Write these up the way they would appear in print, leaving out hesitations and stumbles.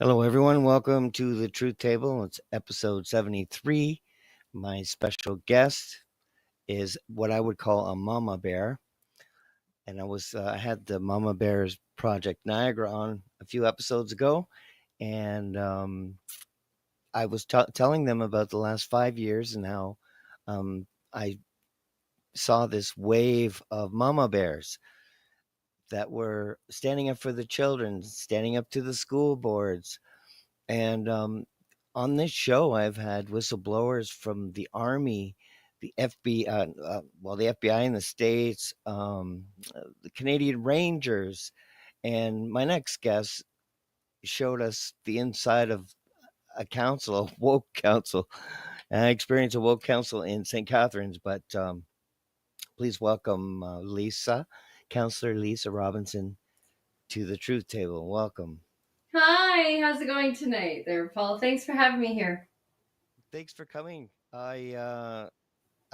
Hello, everyone. Welcome to the Truth Table. It's episode 73. My special guest is what I would call a mama bear. And I had the Mama Bears Project Niagara on a few episodes ago. And I was telling them about the last 5 years and how I saw this wave of mama bears that were standing up for the children, standing up to the school boards. And on this show, I've had whistleblowers from the Army, the FBI, the FBI in the States, the Canadian Rangers. And my next guest showed us the inside of a council, a woke council. And I experienced a woke council in St. Catharines, but please welcome Councilor Lisa Robinson, to the Truth Table. Welcome. Hi, how's it going tonight there, Paul? Thanks for having me here. Thanks for coming. I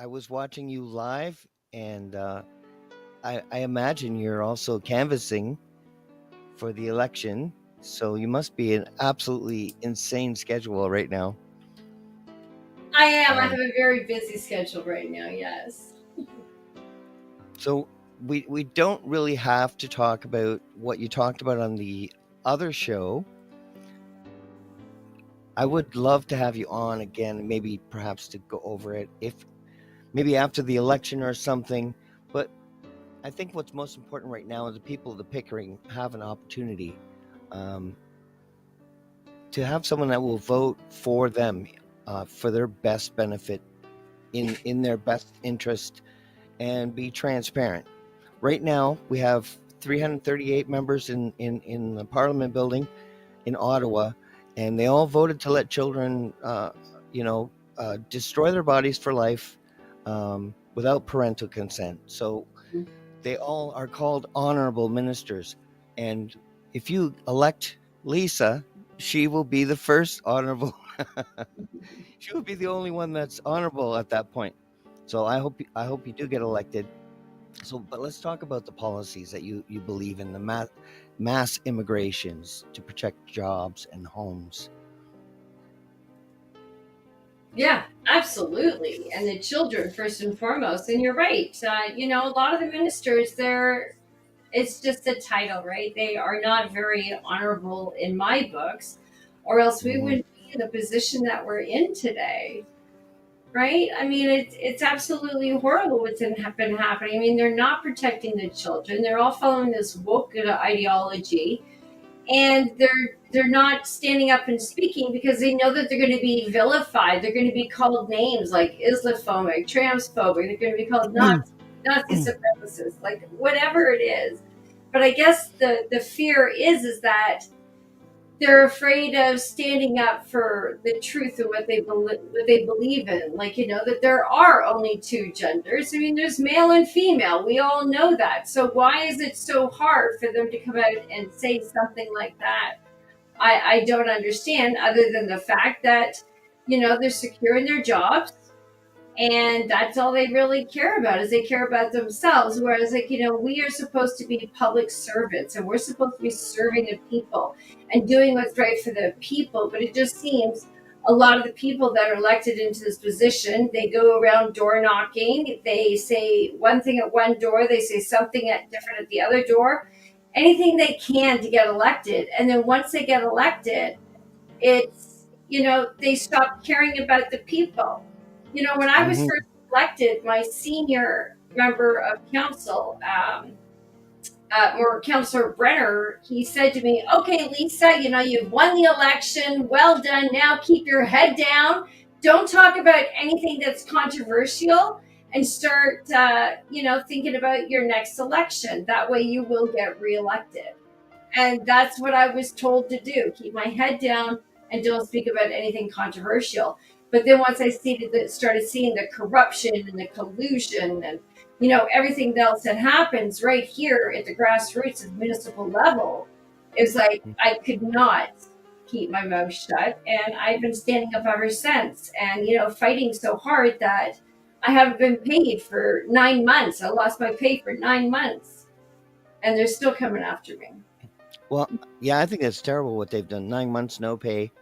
was watching you live, and I imagine you're also canvassing for the election. So you must be an absolutely insane schedule right now. I am. I have Um, a very busy schedule right now, yes. so we don't really have to talk about what you talked about on the other show. I would love to have you on again, maybe perhaps to go over it, if maybe after the election or something. But I think what's most important right now is the people of the Pickering have an opportunity um, to have someone that will vote for them for their best benefit in their best interest and be transparent. Right now, we have 338 members in the Parliament building in Ottawa, and they all voted to let children, destroy their bodies for life without parental consent. So they all are called honorable ministers. And if you elect Lisa, she will be the first honorable. She will be the only one that's honorable at that point. So I hope you do get elected. So, but let's talk about the policies that you believe in, the mass immigrations to protect jobs and homes. Yeah, absolutely. And the children, first and foremost. And you're right. A lot of the ministers, it's just a title, right? They are not very honorable in my books, or else we Hmm. wouldn't be in the position that we're in today. Right? I mean, it's absolutely horrible what's been happening. I mean, they're not protecting the children. They're all following this woke ideology, and they're not standing up and speaking because they know that they're going to be vilified. They're going to be called names like Islamophobic, transphobic. They're going to be called Nazi supremacists, like whatever it is. But I guess the fear is that they're afraid of standing up for the truth of what they believe in. Like, that there are only two genders. I mean, there's male and female. We all know that. So why is it so hard for them to come out and say something like that? I don't understand, other than the fact that, they're secure in their jobs, and that's all they really care about, is they care about themselves. Whereas, like, we are supposed to be public servants, and we're supposed to be serving the people and doing what's right for the people. But it just seems a lot of the people that are elected into this position, they go around door knocking. They say one thing at one door, they say something different at the other door, anything they can to get elected. And then once they get elected, it's, they stop caring about the people. When I was Hmm. first elected, my senior member of council, or Councilor Brenner, he said to me, "Okay, Lisa, you've won the election. Well done. Now keep your head down. Don't talk about anything that's controversial, and start, thinking about your next election. That way you will get reelected." And that's what I was told to do: keep my head down and don't speak about anything controversial. But then once I started seeing the corruption and the collusion and everything else that happens right here at the grassroots of municipal level, it was like I could not keep my mouth shut. And I've been standing up ever since, and fighting so hard that I haven't been paid for 9 months. I lost my pay for 9 months, and they're still coming after me. Well, yeah, I think that's terrible what they've done. 9 months, no pay,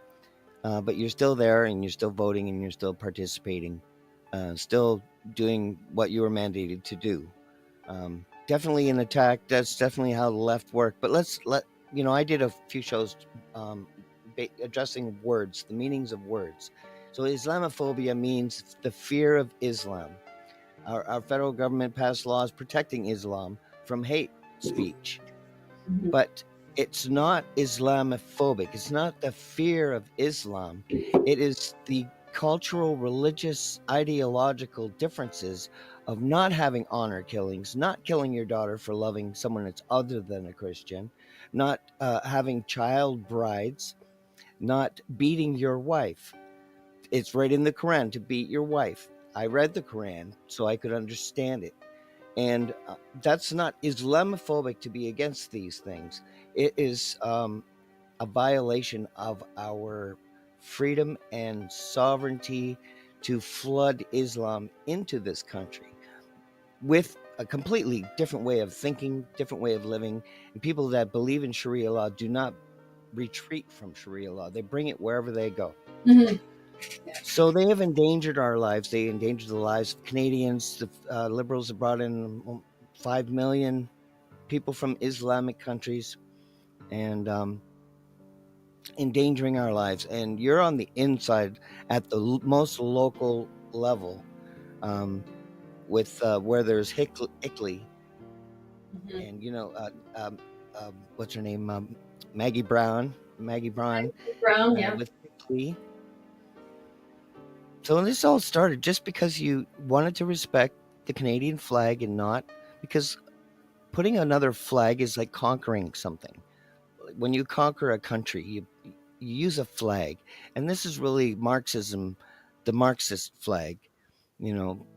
but you're still there and you're still voting and you're still participating, still doing what you were mandated to do. Definitely an attack. That's definitely how the left work. But I did a few shows um, addressing words, the meanings of words. So Islamophobia means the fear of Islam. Our federal government passed laws protecting Islam from hate speech, Mhm. but it's not Islamophobic. It's not the fear of Islam. It is the cultural, religious, ideological differences of not having honor killings, not killing your daughter for loving someone that's other than a Christian, not having child brides, not beating your wife. It's right in the Quran to beat your wife. I read the Quran so I could understand it. And that's not Islamophobic to be against these things. It is a violation of our freedom and sovereignty to flood Islam into this country with a completely different way of thinking, different way of living. And people that believe in Sharia law do not retreat from Sharia law, they bring it wherever they go. Mhm. So they have endangered our lives. They endangered the lives of Canadians. The Liberals have brought in 5 million people from Islamic countries and endangering our lives. And you're on the inside at the most local level um, with where there's Hickley Mhm. and, what's her name? Maggie Brown. Maggie Brown Brown, yeah. with Hickley. So this all started just because you wanted to respect the Canadian flag and not because putting another flag is like conquering something. When you conquer a country, you use a flag, and this is really Marxism, the Marxist flag,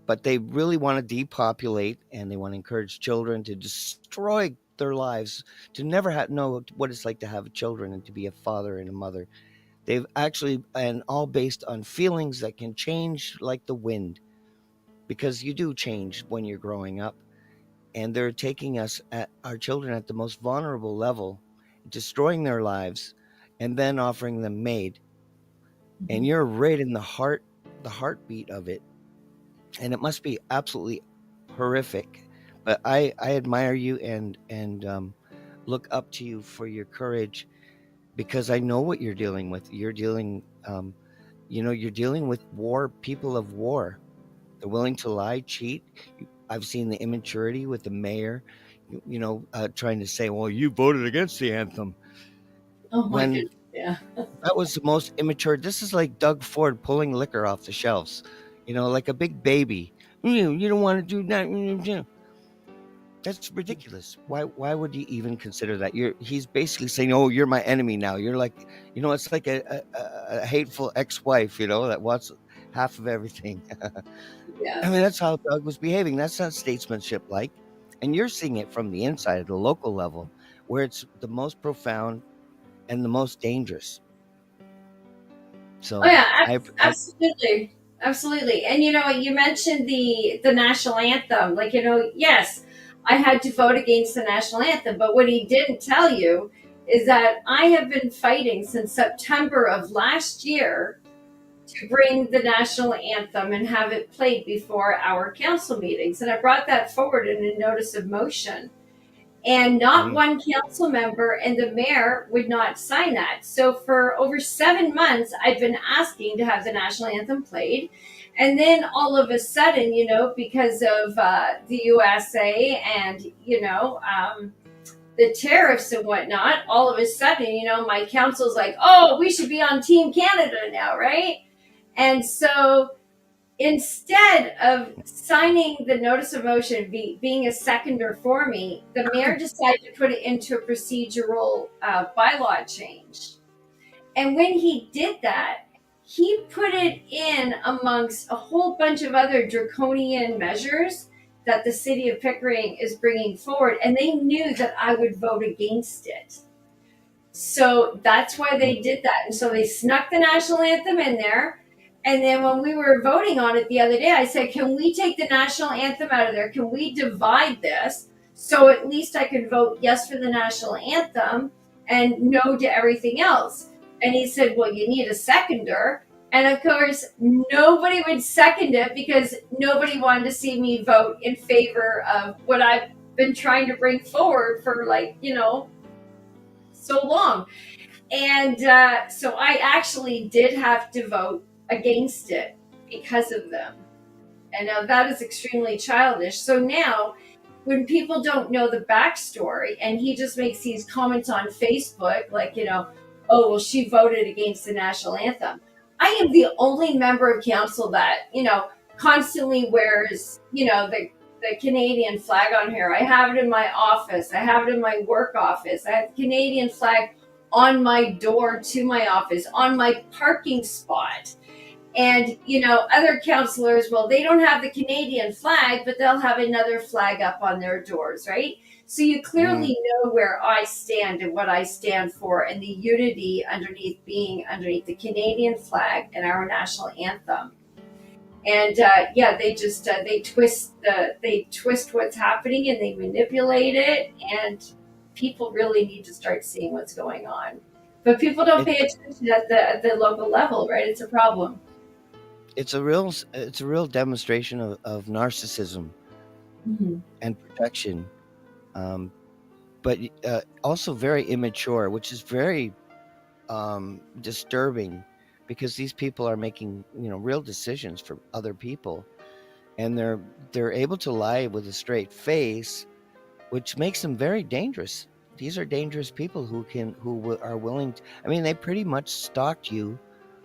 But they really want to depopulate, and they want to encourage children to destroy their lives, to never know what it's like to have children and to be a father and a mother. They've actually, and all based on feelings that can change like the wind, because you do change when you're growing up. And they're taking our children at the most vulnerable level, destroying their lives, and then offering them maid. And Mhm. you're right in the heartbeat of it. And it must be absolutely horrific. But I admire you and look up to you for your courage because I know what you're dealing with. You're dealing with war, people of war. They're willing to lie, cheat. I've seen the immaturity with the mayor, trying to say, "Well, you voted against the anthem," Oh my when goodness, yeah. that was the most immature. This is like Doug Ford pulling liquor off the shelves, like a big baby. You don't want to do that. That's ridiculous. Why would you even consider that? He's basically saying, "Oh, you're my enemy now." You're like, it's like a hateful ex-wife, that wants half of everything. I Yeah. mean, that's how Doug was behaving. That's not statesmanship like. And you're seeing it from the inside at the local level, where it's the most profound and the most dangerous. Oh So yeah, I absolutely, absolutely. And you mentioned the national anthem. Like yes, I had to vote against the national anthem, but what he didn't tell you is that I have been fighting since September of last year to bring the national anthem and have it played before our council meetings, and I brought that forward in a notice of motion. And not mm, one council member and the mayor would not sign that. So for over 7 months, I've been asking to have the national anthem played. And then all of a sudden, because of the USA and, the tariffs and whatnot, all of a sudden, my council's like, oh, we should be on Team Canada now, right? And so instead of signing the notice of motion, being a seconder for me, the mayor decided to put it into a procedural bylaw change. And when he did that, he put it in amongst a whole bunch of other draconian measures that the city of Pickering is bringing forward. And they knew that I would vote against it. So that's why mm. they did that. And so they snuck the national anthem in there. And then when we were voting on it the other day, I said, can we take the national anthem out of there? Can we divide this so at least I could vote yes for the national anthem? and no to everything else. And he said, well, you need a seconder. And of course, nobody would second it because nobody wanted to see me vote in favor of what I've been trying to bring forward for, like, so long. And so I actually did have to vote against it because of them. And now that is extremely childish. So now, when people don't know the backstory and he just makes these comments on Facebook, like, oh, well, she voted against the national anthem. I am the only member of council that, constantly wears, the Canadian flag on here. I have it in my office. I have it in my work office. I have the Canadian flag on my door to my office, on my parking spot. And, other councilors, well, they don't have the Canadian flag, but they'll have another flag up on their doors, right? So you clearly know where I stand and what I stand for, and the unity being underneath the Canadian flag and our national anthem. And yeah, they just they twist what's happening and they manipulate it, and people really need to start seeing what's going on. But people don't pay attention at the local level, right? It's a problem. It's a real demonstration of narcissism and protection, but also very immature, which is very disturbing, because these people are making real decisions for other people, and they're able to lie with a straight face, which makes them very dangerous. These are dangerous people who are willing to, I mean, they pretty much stalked you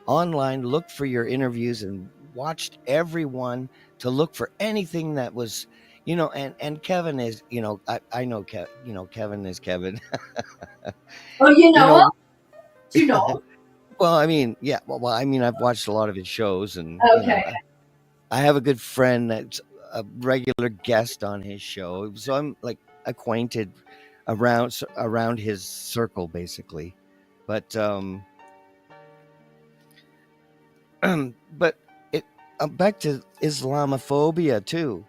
online, looked for your interviews, and watched everyone to look for anything that was, and Kevin is, I know Kevin is Kevin. Oh, you know do you know? well, I mean, yeah, well, I mean, I've watched a lot of his shows, and Okay. I have a good friend that's a regular guest on his show, so I'm like acquainted around his circle, basically. But but it back to Islamophobia too.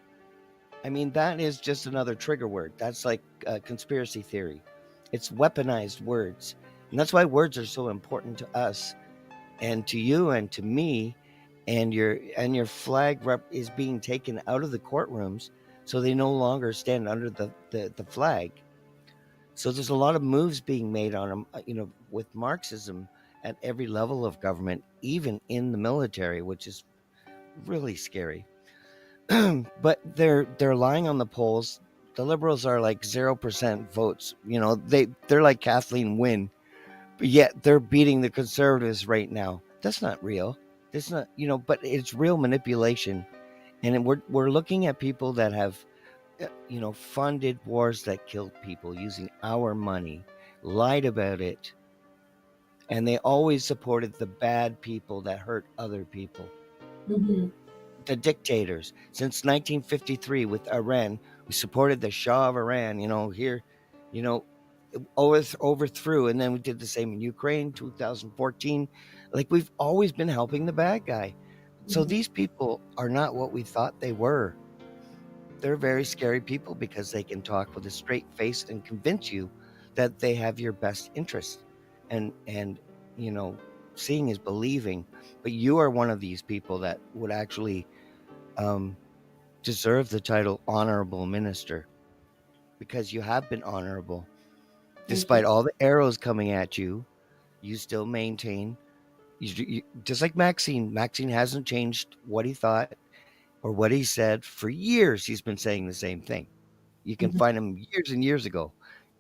I mean, that is just another trigger word. That's like conspiracy theory. It's weaponized words, and that's why words are so important to us and to you and to me. And your flag is being taken out of the courtrooms, so they no longer stand under the flag. So there's a lot of moves being made on them, with Marxism at every level of government, even in the military, which is really scary. But they're lying on the polls. The liberals are like 0% votes. They're like Kathleen Wynne, but yet they're beating the conservatives right now. That's not real. That's not, but it's real manipulation. And we're looking at people that have funded wars that killed people using our money, lied about it, and they always supported the bad people that hurt other people. The dictators. Since 1953 with Iran, we supported the Shah of Iran, here, you know, overthrew, and then we did the same in Ukraine, 2014. Like, we've always been helping the bad guy. So these people are not what we thought they were. They're very scary people because they can talk with a straight face and convince you that they have your best interest. And seeing is believing. But you are one of these people that would actually deserve the title honorable minister, because you have been honorable. Despite all the arrows coming at you, you still maintain. Just like Maxine. Maxine hasn't changed what he thought or what he said for years. He's been saying the same thing. You can find him years and years ago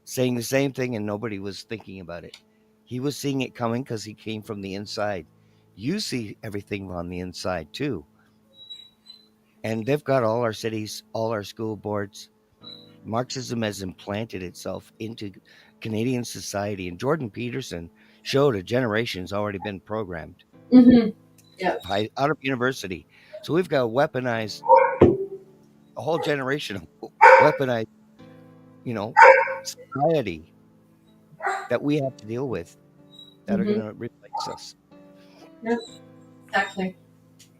saying the same thing, and nobody was thinking about it. He was seeing it coming because he came from the inside. You see everything on the inside too. And they've got all our cities, all our school boards. Marxism has implanted itself into Canadian society, and Jordan Peterson showed a generation's already been programmed Yeah. out of university. So we've got weaponized, a whole generation of weaponized, society that we have to deal with, that are going to replace us. Yep. Exactly.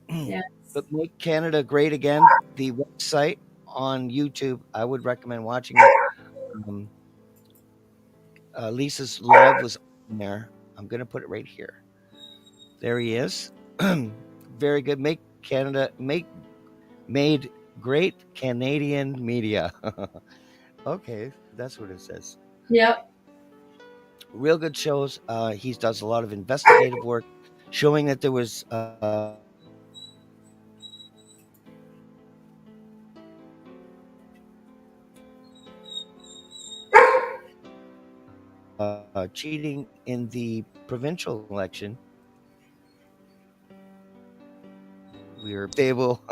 Yeah. But Make Canada Great Again, the website on YouTube, I would recommend watching it. Lisa's live was on there. I'm going to put it right here. There he is. Very good. Made great Canadian media. Okay, that's what it says. Yep. Real good shows. He does a lot of investigative work, showing that there was cheating in the provincial election. We were able.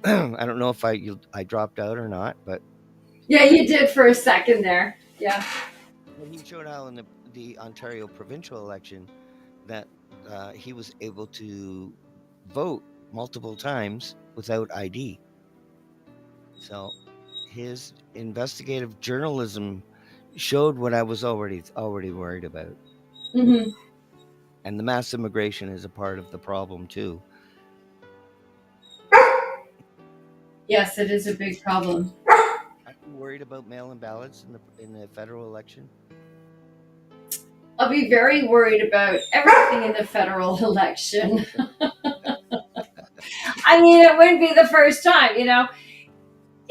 I don't know if I dropped out or not, but Yeah, you did for a second there. Yeah. he showed how in the Ontario provincial election that he was able to vote multiple times without ID. So his investigative journalism showed what I was already worried about. Hmm. And the mass immigration is a part of the problem too. Yes, it is a big problem. Are you worried about mail-in ballots in the federal election? I'll be very worried about everything in the federal election. I mean, it wouldn't be the first time, you know.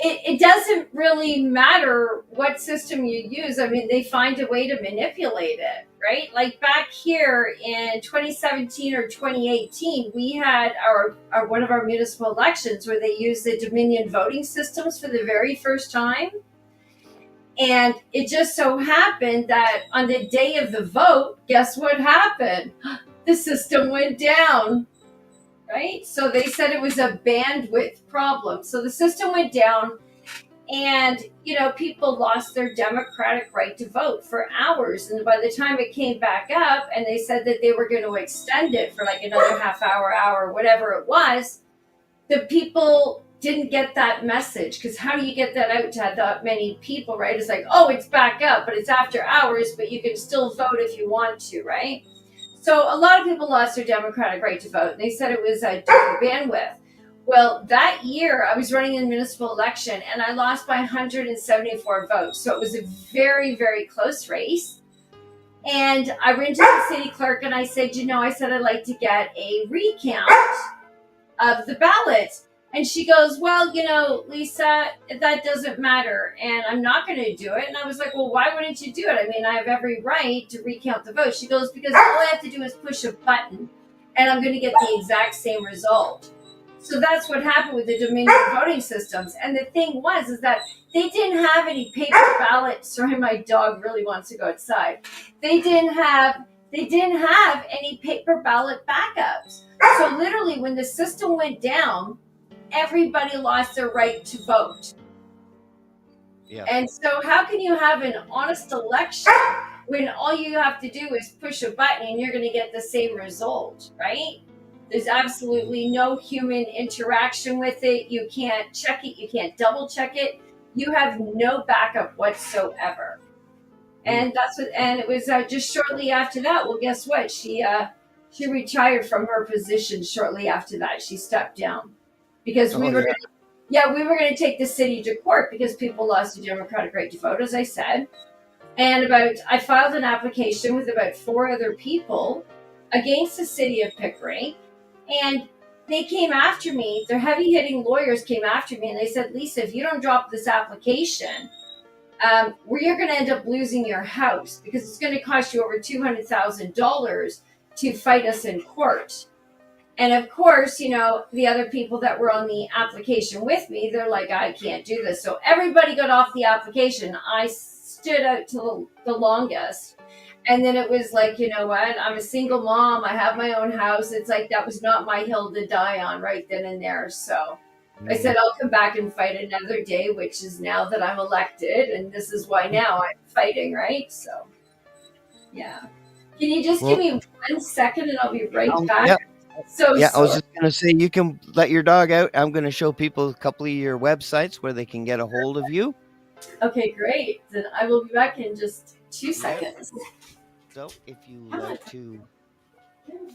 It doesn't really matter what system you use. I mean, they find a way to manipulate it, right? Like back here in 2017 or 2018, we had our one of our municipal elections where they used the Dominion voting systems for the very first time. And it just so happened that on the day of the vote, guess what happened? The system went down, right? So they said it was a bandwidth problem. So the system went down, and people lost their democratic right to vote for hours. And by the time it came back up, and they said that they were going to extend it for like another half hour, whatever it was, the people didn't get that message, because how do you get that out to that many people, right? It's like, oh, it's back up, but it's after hours, but you can still vote if you want to, right? So a lot of people lost their democratic right to vote. They said it was a different bandwidth. Well, that year I was running in the municipal election and I lost by 174 votes. So it was a very, very close race. And I went to the city clerk and I said, I'd like to get a recount of the ballots. And she goes, well, Lisa, that doesn't matter, and I'm not going to do it. And I was like, well, why wouldn't you do it? I mean, I have every right to recount the vote. She goes, because all I have to do is push a button, and I'm going to get the exact same result. So that's what happened with the Dominion voting systems. And the thing is that they didn't have any paper ballots. Sorry, my dog really wants to go outside. They didn't have any paper ballot backups. So literally, when the system went down, everybody lost their right to vote. Yeah. And so how can you have an honest election when all you have to do is push a button and you're going to get the same result, right? There's absolutely no human interaction with it. You can't check it. You can't double check it. You have no backup whatsoever. And it was just shortly after that. Well, guess what? She retired from her position shortly after that. She stepped down because we were going to take the city to court because people lost their democratic right to vote, as I said. And I filed an application with about 4 other people against the city of Pickering. And they came after me. Their heavy-hitting lawyers came after me, and they said, Lisa, if you don't drop this application, you're going to end up losing your house because it's going to cost you over $200,000 to fight us in court. And of course, the other people that were on the application with me, they're like, I can't do this. So everybody got off the application. I stood out to the longest. And then it was like, you know what? I'm a single mom. I have my own house. It's like that was not my hill to die on right then and there. So I said, I'll come back and fight another day, which is now that I'm elected. And this is why now I'm fighting, right? So, yeah. Can you just give me 1 second and I'll be right back? Yeah. Sorry. I was just going to say, you can let your dog out. I'm going to show people a couple of your websites where they can get a hold of you. Okay, great. Then I will be back in just 2 seconds. So if you like to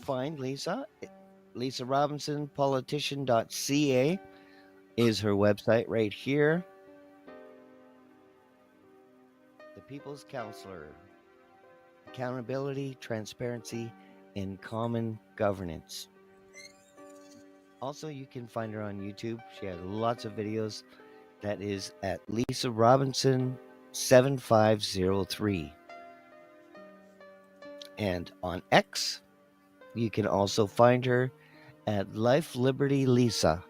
find Lisa, Lisa Robinson, politician.ca is her website right here. The People's Councilor. Accountability, transparency, and common governance. Also, you can find her on YouTube. She has lots of videos. That is at Lisa Robinson 7503. And on X, you can also find her at Life Liberty Lisa.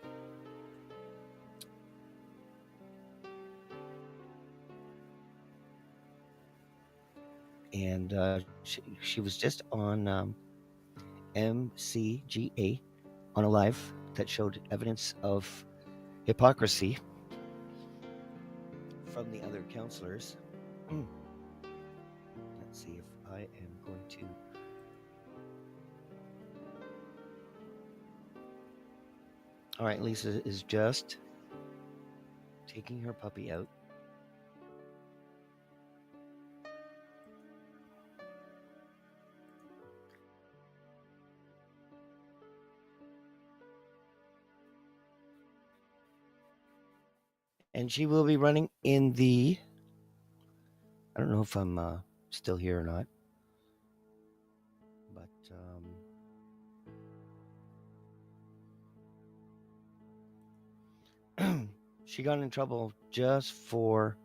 And she was just on MCGA on a live that showed evidence of hypocrisy from the other councilors. Let's see if I am going to. All right, Lisa is just taking her puppy out. And she will be running in the. I don't know if I'm still here or not. But she got in trouble just for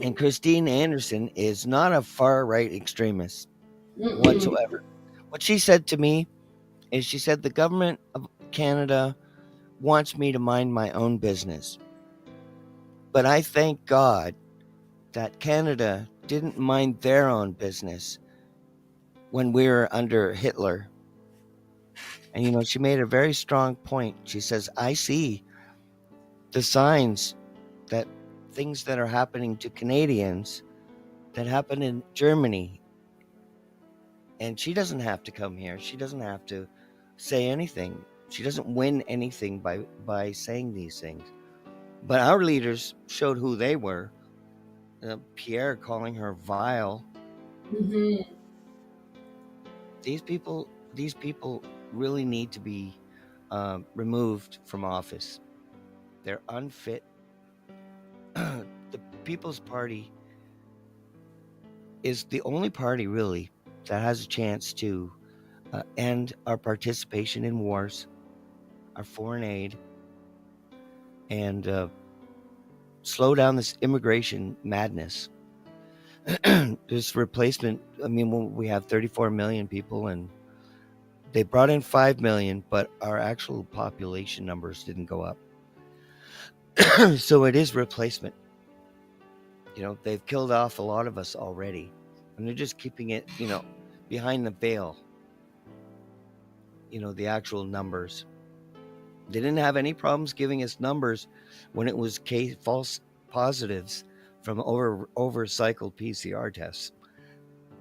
and Christine Anderson is not a far right extremist whatsoever. What she said to me is she said the government of Canada wants me to mind my own business. But I thank God that Canada didn't mind their own business when we were under Hitler. And, she made a very strong point. She says, I see the signs that things that are happening to Canadians that happen in Germany. And she doesn't have to come here. She doesn't have to say anything. She doesn't win anything by saying these things. But our leaders showed who they were. Pierre calling her vile. Mm-hmm. These people really need to be removed from office. They're unfit. The People's Party is the only party really that has a chance to end our participation in wars, our foreign aid, and slow down this immigration madness. This replacement, we have 34 million people and they brought in 5 million, but our actual population numbers didn't go up. So it is replacement. They've killed off a lot of us already, and they're just keeping it, behind the veil. The actual numbers. They didn't have any problems giving us numbers when it was false positives from overcycled PCR tests.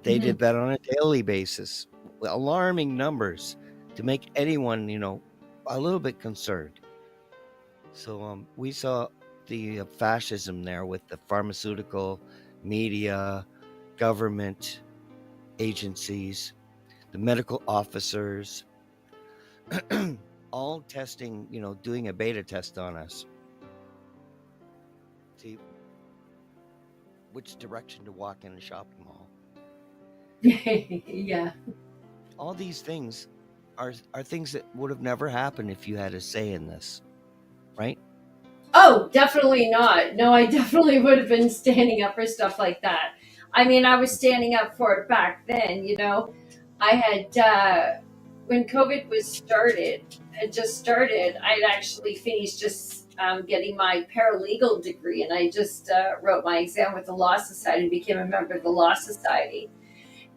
They did that on a daily basis, alarming numbers to make anyone, a little bit concerned. So we saw the fascism there with the pharmaceutical, media, government agencies, the medical officers, all testing, doing a beta test on us. See which direction to walk in a shopping mall. Yeah. All these things are things that would have never happened if you had a say in this, right? Oh, definitely not. No, I definitely would have been standing up for stuff like that. I mean, I was standing up for it back then, I had, when COVID had just started, I'd actually finished just getting my paralegal degree, and I just wrote my exam with the Law Society and became a member of the Law Society.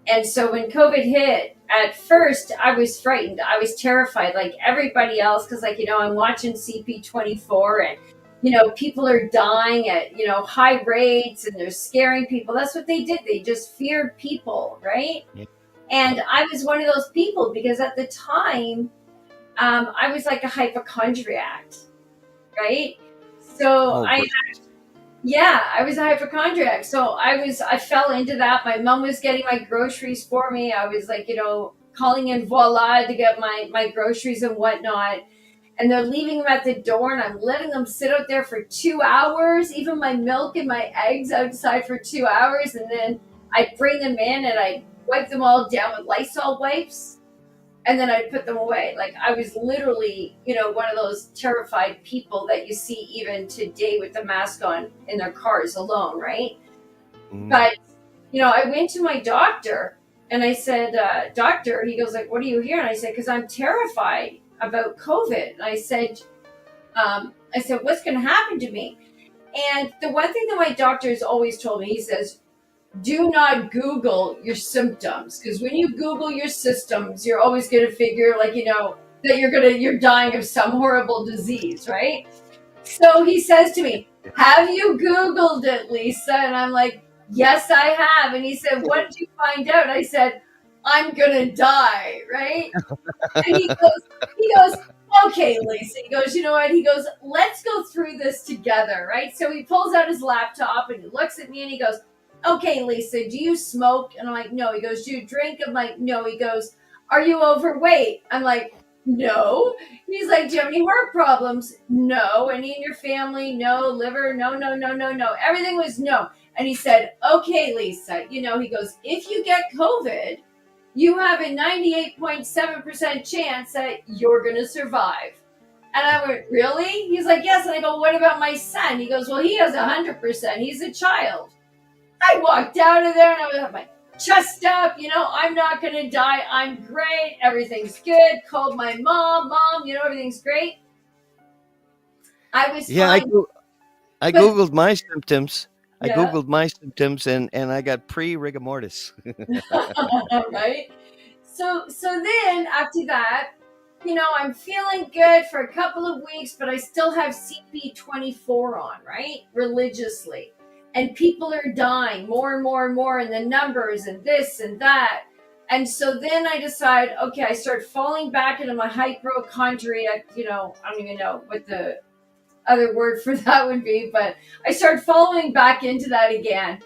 And so when COVID hit, at first I was frightened. I was terrified, like everybody else, because, I'm watching CP24 and, people are dying at, high rates and they're scaring people. That's what they did. They just feared people, right? Yeah. And I was one of those people because at the time, I was like a hypochondriac, right? So I was a hypochondriac. So I fell into that. My mom was getting my groceries for me. I was like, calling in voila to get my groceries and whatnot. And they're leaving them at the door, and I'm letting them sit out there for 2 hours, even my milk and my eggs outside for 2 hours. And then I bring them in and I wipe them all down with Lysol wipes, and then I'd put them away. Like, I was literally, one of those terrified people that you see even today with the mask on in their cars alone, right? But, I went to my doctor and I said, doctor, he goes like, what are you here? And I said, because I'm terrified about COVID. And I said, what's going to happen to me? And the one thing that my doctor has always told me, he says, do not Google your symptoms, because when you Google your symptoms, you're always going to figure that you're dying of some horrible disease, right? So he says to me, have you Googled it, Lisa? And I'm like, yes, I have. And he said, what did you find out? I said, I'm going to die, right? And he goes, okay, Lisa. He goes, you know what? He goes, let's go through this together, right? So he pulls out his laptop and he looks at me and he goes, okay, Lisa, do you smoke? And I'm like, no. He goes, do you drink? I'm like, no. He goes, are you overweight? I'm like, no. He's like, do you have any heart problems? No. Any in your family? No. Liver? No. Everything was no. And he said, okay, Lisa, he goes, if you get COVID, you have a 98.7% chance that you're going to survive. And I went, really? He's like, yes. And I go, what about my son? He goes, well, he has 100%. He's a child. I walked out of there and I was with my chest up, I'm not going to die. I'm great. Everything's good. Called my mom, everything's great. I was fine. I Googled my symptoms. I Googled my symptoms and I got pre-rigor mortis. Right? So then after that, I'm feeling good for a couple of weeks, but I still have CP24 on, right? Religiously. And people are dying more and more and more, and the numbers and this and that. And so then I decide, okay, I start falling back into my hypochondria. I don't even know what the other word for that would be, but I start falling back into that again.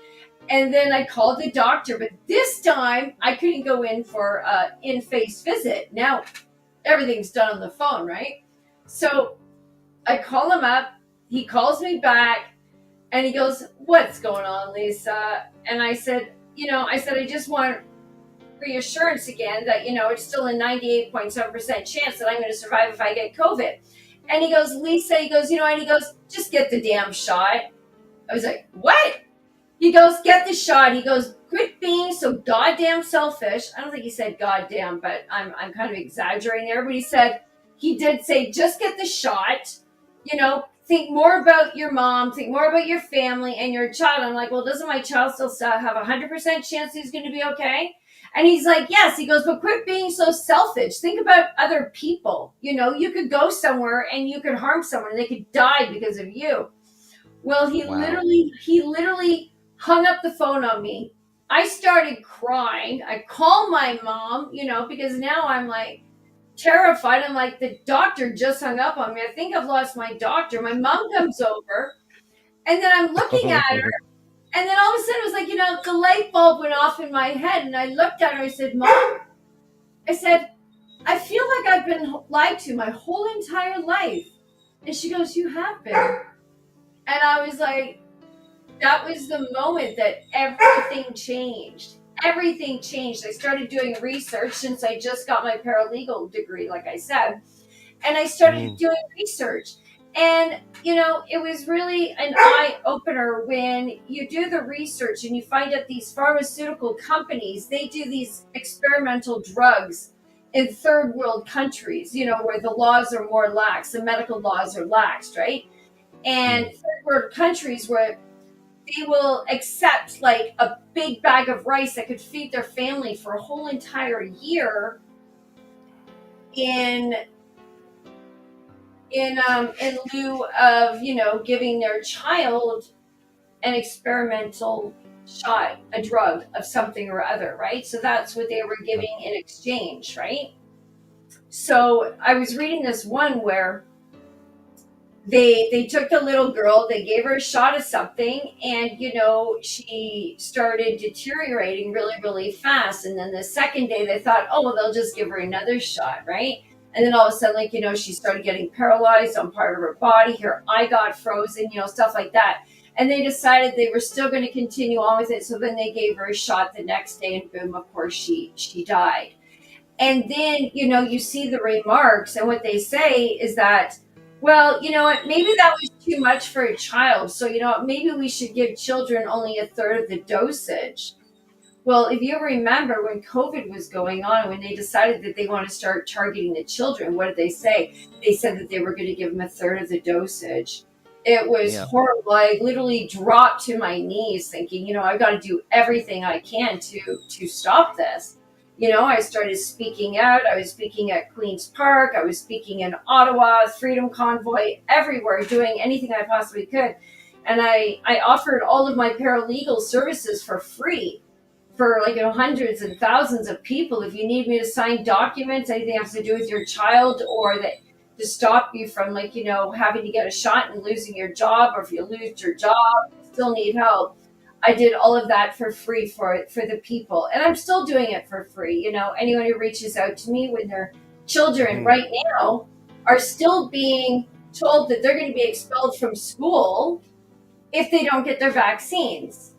And then I called the doctor, but this time I couldn't go in for an in-face visit. Now everything's done on the phone, right? So I call him up. He calls me back. And he goes, what's going on, Lisa? And I said, I just want reassurance again that, it's still a 98.7% chance that I'm going to survive if I get COVID. And he goes, Lisa, and he goes, just get the damn shot. I was like, what? He goes, get the shot. He goes, quit being so goddamn selfish. I don't think he said goddamn, but I'm kind of exaggerating there. But he did say, just get the shot, think more about your mom, think more about your family and your child. I'm like, well, doesn't my child still have a 100% chance he's going to be okay? And he's like, yes. He goes, but quit being so selfish. Think about other people. You could go somewhere and you could harm someone and they could die because of you. Well, he literally hung up the phone on me. I started crying. I called my mom, because now I'm like, terrified. I'm like, the doctor just hung up on me. I think I've lost my doctor. My mom comes over and then I'm looking at her. And then all of a sudden it was like, the light bulb went off in my head. And I looked at her. I said, Mom, I said, I feel like I've been lied to my whole entire life. And she goes, you have been. And I was like, that was the moment that everything changed. Everything changed. I started doing research since I just got my paralegal degree, like I said. And I started doing research. And, it was really an eye-opener when you do the research and you find out these pharmaceutical companies, they do these experimental drugs in third world countries, where the laws are more lax, the medical laws are lax, right? And third world countries where they will accept like a big bag of rice that could feed their family for a whole entire year in lieu of, giving their child an experimental shot, a drug of something or other, right? So that's what they were giving in exchange, right? So I was reading this one where they took the little girl, they gave her a shot of something, and she started deteriorating really, really fast. And then the second day they thought, oh well, they'll just give her another shot, right? And then all of a sudden, she started getting paralyzed on part of her body, her eye got frozen, stuff like that. And they decided they were still going to continue on with it. So then they gave her a shot the next day, and boom, of course she died. And then, you see the remarks, and what they say is that, well, you know what, maybe that was too much for a child. So, maybe we should give children only a third of the dosage. Well, if you remember when COVID was going on, when they decided that they want to start targeting the children, what did they say? They said that they were going to give them a third of the dosage. It was Yeah. horrible. I literally dropped to my knees thinking, I've got to do everything I can to stop this. I started speaking out. I was speaking at Queen's Park. I was speaking in Ottawa, Freedom Convoy, everywhere, doing anything I possibly could. And I offered all of my paralegal services for free for hundreds and thousands of people. If you need me to sign documents, anything that has to do with your child, or that to stop you from having to get a shot and losing your job, or if you lose your job, you still need help. I did all of that for free for the people, and I'm still doing it for free. Anyone who reaches out to me when their children right now are still being told that they're going to be expelled from school if they don't get their vaccines.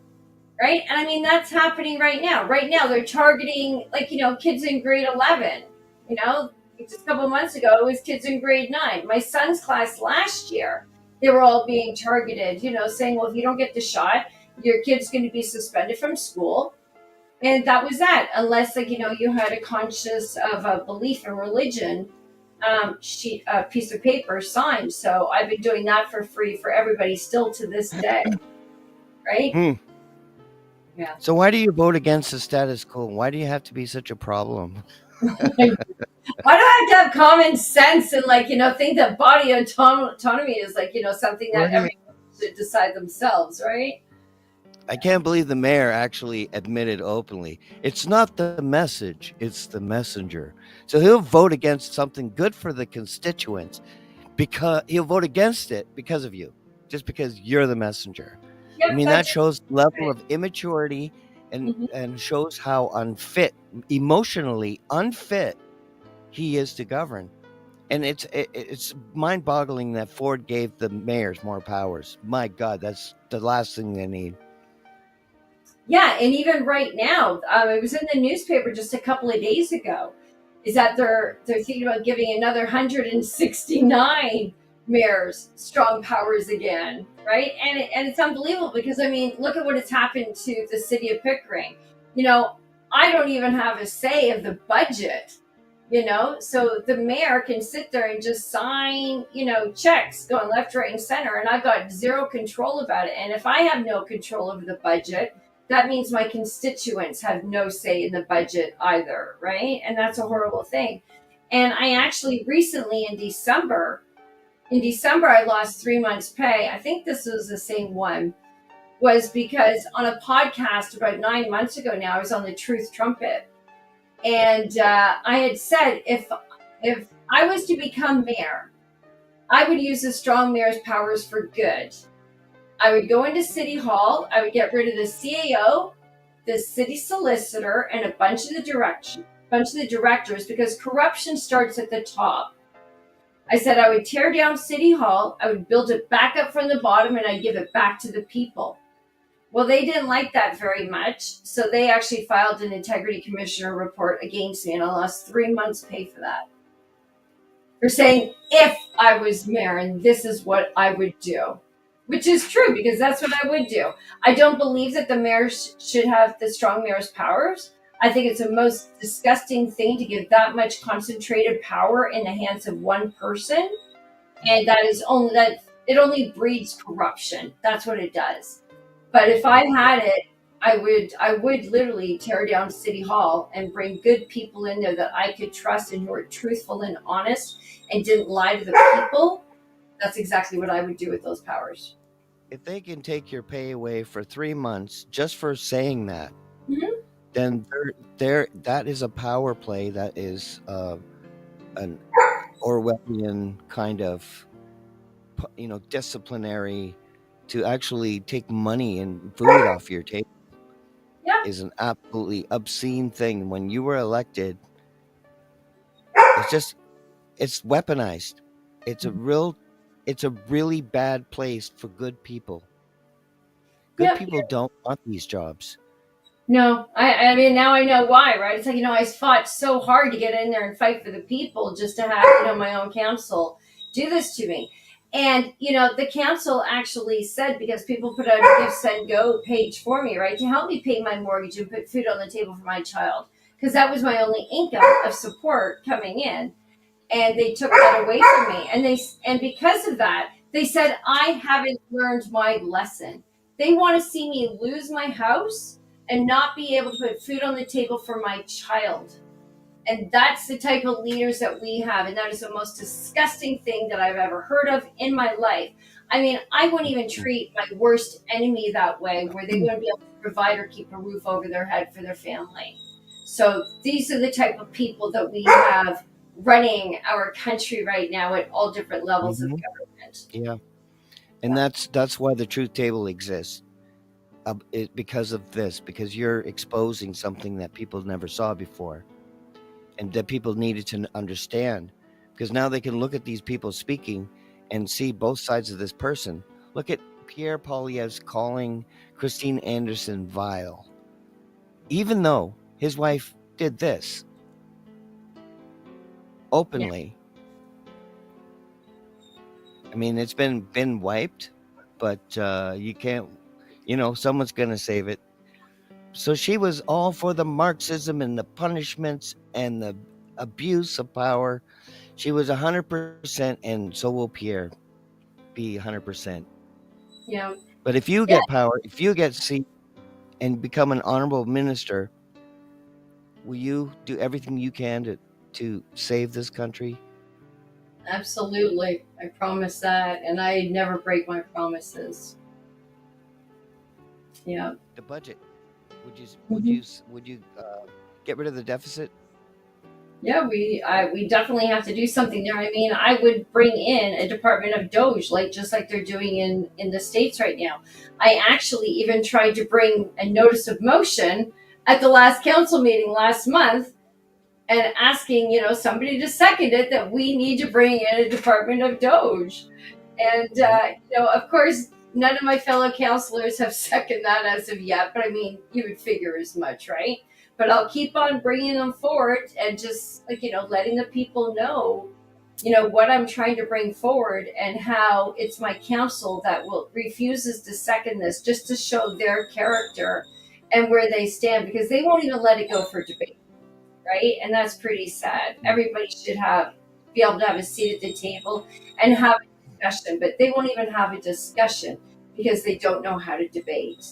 Right? And I mean, that's happening right now. Right now, they're targeting, kids in grade 11. Just a couple months ago, it was kids in grade 9. My son's class last year, they were all being targeted, saying, well, if you don't get the shot, your kid's going to be suspended from school. And that was that. Unless, you had a conscience of a belief in religion, a piece of paper signed. So I've been doing that for free for everybody still to this day. Right? Yeah. So why do you vote against the status quo? Why do you have to be such a problem? Why do I have to have common sense and think that body autonomy is something that Right. everyone should decide themselves, right? I can't believe the mayor actually admitted openly. It's not the message, it's the messenger. So he'll vote against something good for the constituents because he'll vote against it because of you, just because you're the messenger. Yep, I mean, that that's shows the level right. of immaturity and Mhm. and shows how unfit, emotionally unfit he is to govern. And it's mind-boggling that Ford gave the mayors more powers. My God, that's the last thing they need. Yeah, and even right now, it was in the newspaper just a couple of days ago, is that they're thinking about giving another 169 mayors strong powers again, right? And it's unbelievable because I mean, look at what has happened to the city of Pickering. I don't even have a say of the budget. So the mayor can sit there and just sign, checks going left, right, and center, and I've got zero control about it. And if I have no control over the budget, that means my constituents have no say in the budget either, right? And that's a horrible thing. And I actually recently in December, I lost 3 months' pay. I think this was the same one, was because on a podcast about 9 months ago now, I was on the Truth Trumpet. And I had said if I was to become mayor, I would use the strong mayor's powers for good. I would go into City Hall. I would get rid of the CAO, the city solicitor, and a bunch of the directors, because corruption starts at the top. I said I would tear down City Hall. I would build it back up from the bottom, and I'd give it back to the people. Well, they didn't like that very much, so they actually filed an integrity commissioner report against me, and I lost 3 months' pay for that. For saying if I was mayor and this is what I would do, which is true because that's what I would do. I don't believe that the mayor should have the strong mayor's powers. I think it's the most disgusting thing to give that much concentrated power in the hands of one person, and it only breeds corruption. That's what it does. But if I had it, I would literally tear down City Hall and bring good people in there that I could trust and who are truthful and honest and didn't lie to the people. That's exactly what I would do with those powers. If they can take your pay away for 3 months just for saying that, Mhm. then that is a power play. That is an Orwellian kind of disciplinary to actually take money and food off your table Yeah, is an absolutely obscene thing. When you were elected, it's just it's weaponized. It's a real it's a really bad place for good people. Good yeah. people don't want these jobs. No, I mean, now I know why, right? It's like, I fought so hard to get in there and fight for the people just to have, my own council do this to me. And, the council actually said, because people put out a Give, Send, Go page for me, right, to help me pay my mortgage and put food on the table for my child, because that was my only income of support coming in, and they took that away from me, and because of that they said I haven't learned my lesson. They want to see me lose my house and not be able to put food on the table for my child. And that's the type of leaders that we have, and that is the most disgusting thing that I've ever heard of in my life. I mean, I wouldn't even treat my worst enemy that way, where they wouldn't be able to provide or keep a roof over their head for their family. So these are the type of people that we have running our country right now at all different levels of Hmm. government. Yeah, and that's why the truth table exists. Because of this, because you're exposing something that people never saw before, and that people needed to understand. Because now they can look at these people speaking and see both sides of this person. Look at Pierre Poilievre's calling Christine Anderson vile, even though his wife did this Yeah, openly. I mean, it's been wiped, but you can't. Someone's gonna save it. So she was all for the Marxism and the punishments and the abuse of power. She was 100%, and so will Pierre be 100%. yeah, But if you yeah, get power, if you get seat and become an honorable minister, will you do everything you can to save this country? absolutely. I promise that, and I never break my promises. Yeah. The budget. Would you Mhm. get rid of the deficit? Yeah, we definitely have to do something there. I mean, I would bring in a Department of Doge, like just like they're doing in the states right now. I actually even tried to bring a notice of motion at the last council meeting last month, and asking, somebody to second it, that we need to bring in a Department of Doge. And Mhm. of course, none of my fellow counselors have seconded that as of yet. But I mean, you would figure as much, right? But I'll keep on bringing them forward, and just like, letting the people know, what I'm trying to bring forward, and how it's my council that will refuses to second this, just to show their character and where they stand, because they won't even let it go for debate, right? And that's pretty sad. Mm. Everybody should be able to have a seat at the table and have a discussion, but they won't even have a discussion because they don't know how to debate.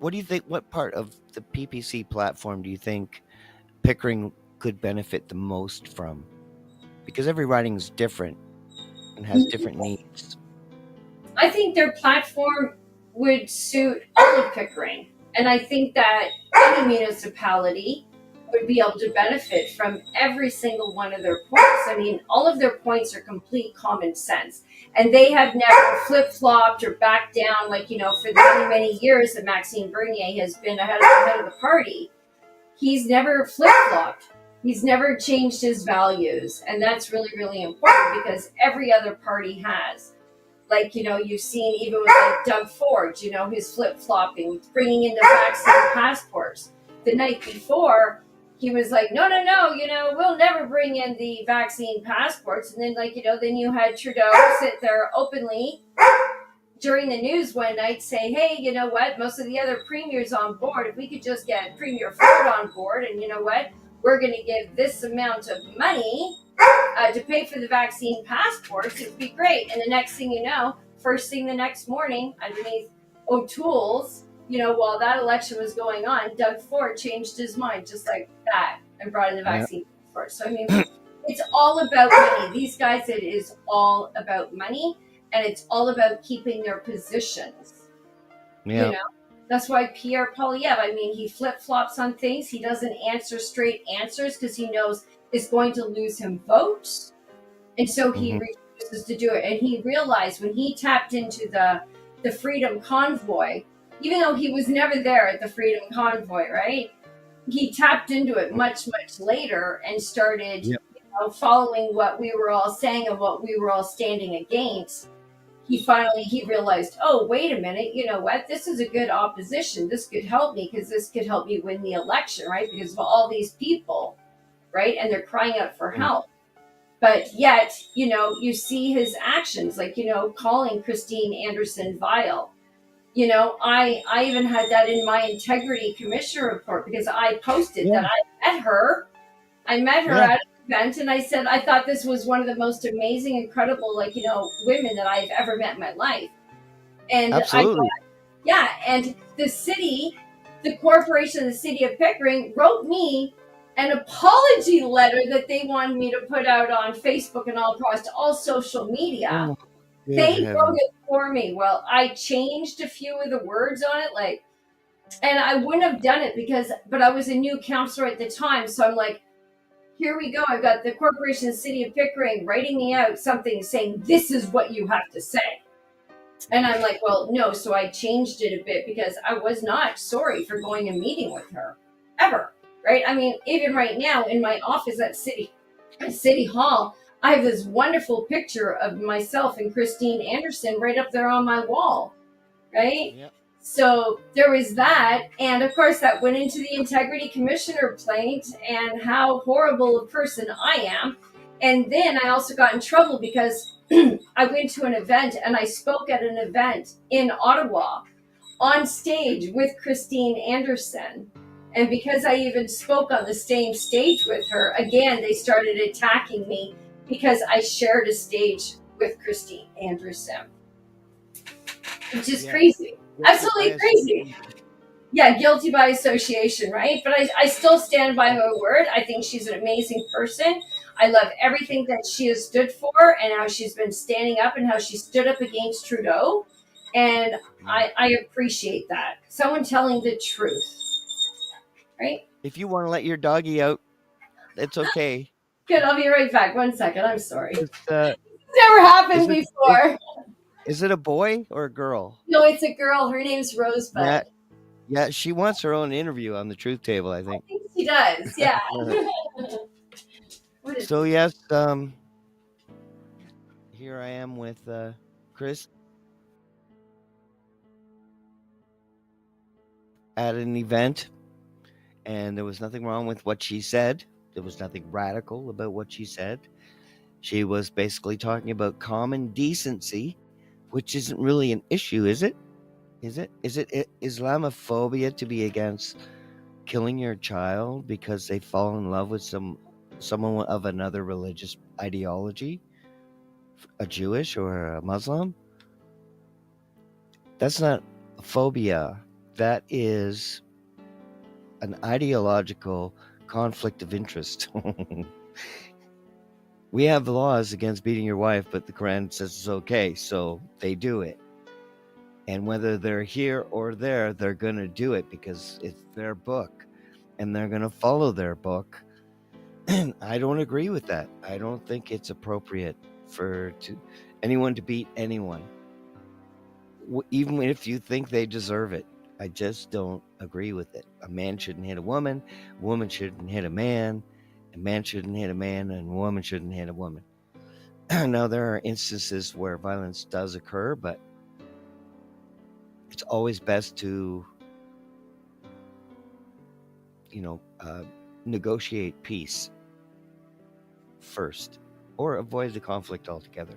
What do you think? What part of the PPC platform do you think Pickering could benefit the most from? Because every riding is different and has different needs. I think their platform would suit all of Pickering. And I think that any municipality would be able to benefit from every single one of their points. I mean, all of their points are complete common sense. And they have never flip flopped or backed down, like, for the many, many years that Maxime Bernier has been ahead of the party. He's never flip flopped. He's never changed his values. And that's really, really important, because every other party has. Like, you've seen even with like Doug Ford, his flip flopping, bringing in the vaccine passports. The night before, he was like, no, no, no, we'll never bring in the vaccine passports. And then, like, then you had Trudeau sit there openly during the news one night, say, hey, you know what, most of the other premiers on board, if we could just get Premier Ford on board, and you know what, we're going to give this amount of money to pay for the vaccine passports, it'd be great. And the next thing you know, first thing the next morning, underneath O'Toole's, while that election was going on, Doug Ford changed his mind just like that and brought in the Yeah. vaccine passport. So I mean, it's all about money. These guys, it is all about money, and it's all about keeping their positions. You Yeah. know, that's why Pierre Poilievre, I mean, he flip flops on things. He doesn't answer straight answers because he knows it's going to lose him votes. And so he Hmm. refuses chooses to do it. And he realized when he tapped into the Freedom Convoy, even though he was never there at the Freedom Convoy, right? He tapped into it much, much later and started, Yep. following what we were all saying and what we were all standing against. He realized, oh, wait a minute, you know what? This is a good opposition. This could help me because this could help me win the election, right? Because of all these people, right? And they're crying out for help. But yet, you see his actions, like, calling Christine Anderson vile. I even had that in my integrity commissioner report because I posted that I met her. I met her at an event, and I said I thought this was one of the most amazing, incredible, women that I've ever met in my life. And Absolutely. and the corporation, the city of Pickering, wrote me an apology letter that they wanted me to put out on Facebook and across all social media. Oh, they wrote it for me. Well, I changed a few of the words on it, and I wouldn't have done it but I was a new counselor at the time, so I'm like, here we go. I've got the corporation, the city of Pickering, writing me out something saying this is what you have to say. And I'm like, well, no. So I changed it a bit because I was not sorry for going and meeting with her ever. Right. I mean, even right now in my office at City Hall, I have this wonderful picture of myself and Christine Anderson right up there on my wall. Right. Yep. So there was that. And of course, that went into the integrity commissioner plaint and how horrible a person I am. And then I also got in trouble because I went to an event and I spoke at an event in Ottawa on stage with Christine Anderson. And because I even spoke on the same stage with her, again, they started attacking me because I shared a stage with Christine Anderson, which is crazy. Absolutely crazy. Yeah, guilty by association, right? But I still stand by my word. I think she's an amazing person. I love everything that she has stood for and how she's been standing up and how she stood up against Trudeau. And I appreciate that. Someone telling the truth, right? If you want to let your doggy out, it's okay. Good, I'll be right back. 1 second. I'm sorry. It's, never happened before. Is it a boy or a girl? No, it's a girl. Her name's Rosebud. Yeah, she wants her own interview on the Truth Table, I think. I think she does, yeah. So yes, here I am with Chris at an event, and there was nothing wrong with what she said. There was nothing radical about what she said. She was basically talking about common decency, which isn't really an issue, is it? Is it Islamophobia to be against killing your child because they fall in love with someone of another religious ideology, a Jewish or a Muslim? That's not a phobia. That is an ideological conflict of interest. We have laws against beating your wife, but the Quran says it's okay, so they do it. And whether they're here or there, they're going to do it because it's their book, and they're going to follow their book. I don't agree with that. I don't think it's appropriate for anyone to beat anyone, even if you think they deserve it. I just don't agree with it. A man shouldn't hit a woman shouldn't hit a man shouldn't hit a man, and a woman shouldn't hit a woman. Now, there are instances where violence does occur, but it's always best to, negotiate peace first, or avoid the conflict altogether.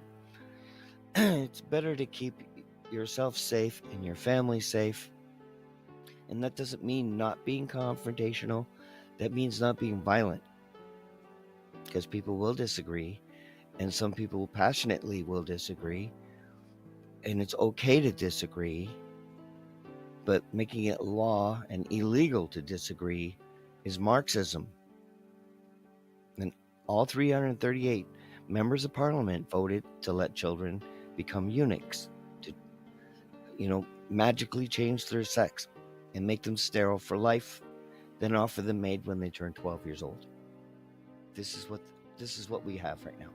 It's better to keep yourself safe and your family safe. And that doesn't mean not being confrontational. That means not being violent. Because people will disagree, and some people passionately will disagree. And it's okay to disagree, but making it law and illegal to disagree is Marxism. And all 338 members of parliament voted to let children become eunuchs, to, magically change their sex and make them sterile for life, then offer them maid when they turn 12 years old. This is what we have right now.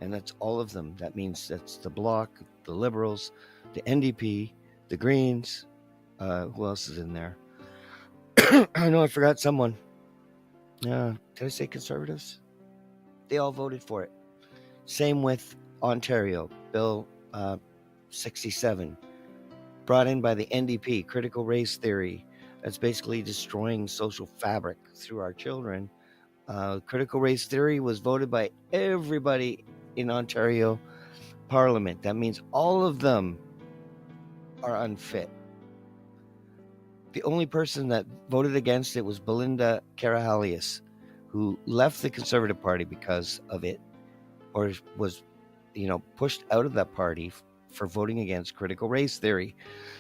and that's all of them. That means that's the Bloc, the Liberals, the NDP, the Greens. Who else is in there? I know I forgot someone. Did I say Conservatives? They all voted for it. Same with Ontario, Bill 67, brought in by the NDP, critical race theory. That's basically destroying social fabric through our children. Critical race theory was voted by everybody in Ontario Parliament. That means all of them are unfit. The only person that voted against it was Belinda Carahalios, who left the Conservative Party because of it, or was, pushed out of that party for voting against critical race theory.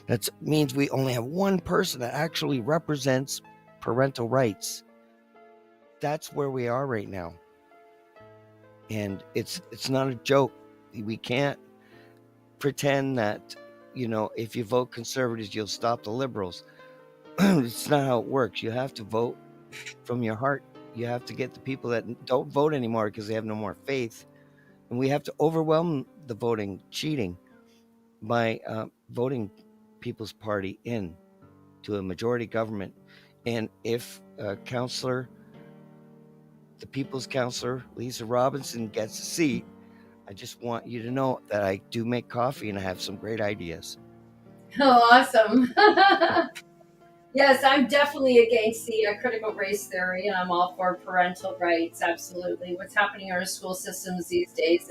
That means we only have one person that actually represents parental rights. That's where we are right now. And it's not a joke. We can't pretend that, if you vote Conservatives, you'll stop the Liberals. It's not how it works. You have to vote from your heart. You have to get the people that don't vote anymore because they have no more faith. And we have to overwhelm the voting cheating by voting People's Party in to a majority government. And if Councilor, the People's Councilor, Lisa Robinson, gets a seat, I just want you to know that I do make coffee and I have some great ideas. Oh, awesome. Yes, I'm definitely against the critical race theory, and I'm all for parental rights. Absolutely. What's happening in our school systems these days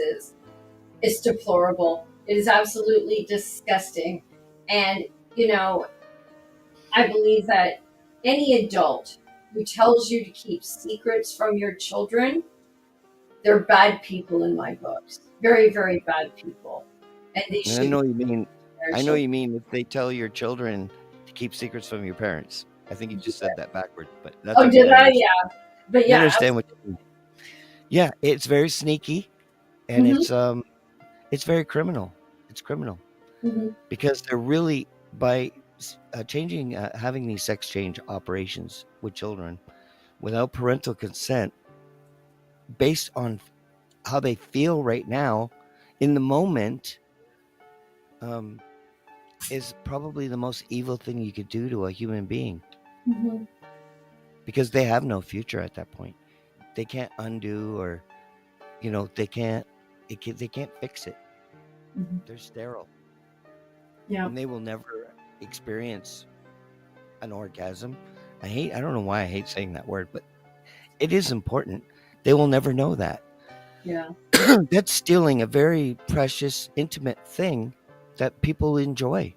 is deplorable. It is absolutely disgusting. And, I believe that any adult who tells you to keep secrets from your children, they're bad people in my books. Very, very bad people. And they And I should know be you mean. their I know children. you mean if they tell your children to keep secrets from your parents. I think you just said that backward, but that's Oh, okay. did I? Yeah. But I yeah, understand what you mean. Yeah, it's very sneaky, and absolutely. it's very criminal. It's criminal Hmm. because they're really by changing, having these sex change operations with children without parental consent, based on how they feel right now, in the moment, um, is probably the most evil thing you could do to a human being Hmm. because they have no future at that point. They can't undo, or they can't. They can't fix it. Hmm. They're sterile, Yeah. and they will never experience an orgasm. I don't know why I hate saying that word, but it is important. They will never know that. Yeah. That's stealing a very precious, intimate thing that people enjoy.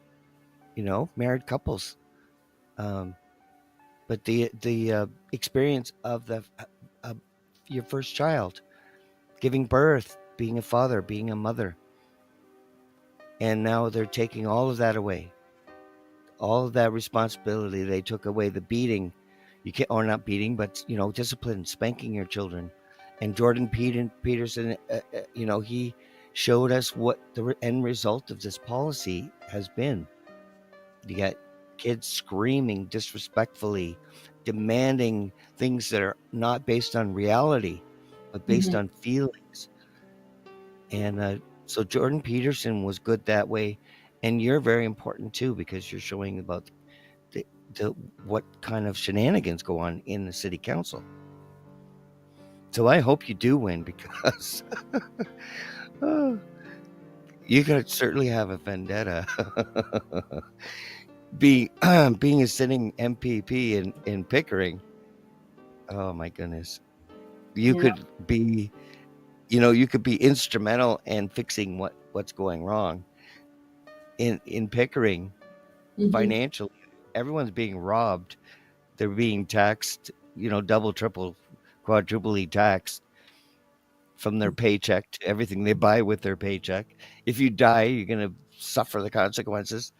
Married couples. Um, but the experience of uh, your first child, giving birth, being a father, being a mother, and now they're taking all of that away, all of that responsibility. They took away the beating. You can't, or not beating, but discipline, spanking your children. And Jordan Peterson, he showed us what the end result of this policy has been. You got kids screaming disrespectfully, demanding things that are not based on reality, but based Hmm. on feelings. And so Jordan Peterson was good that way. And you're very important too, because you're showing about the, the what kind of shenanigans go on in the city council. So I hope you do win because oh, you could certainly have a vendetta. Being a sitting MPP in Pickering. Oh my goodness. You Yeah. could be, you could be instrumental in fixing what's going wrong in Pickering Hmm. financially. Everyone's being robbed. They're being taxed, double, triple, quadruply taxed from their paycheck to everything they buy with their paycheck. If you die, you're going to suffer the consequences.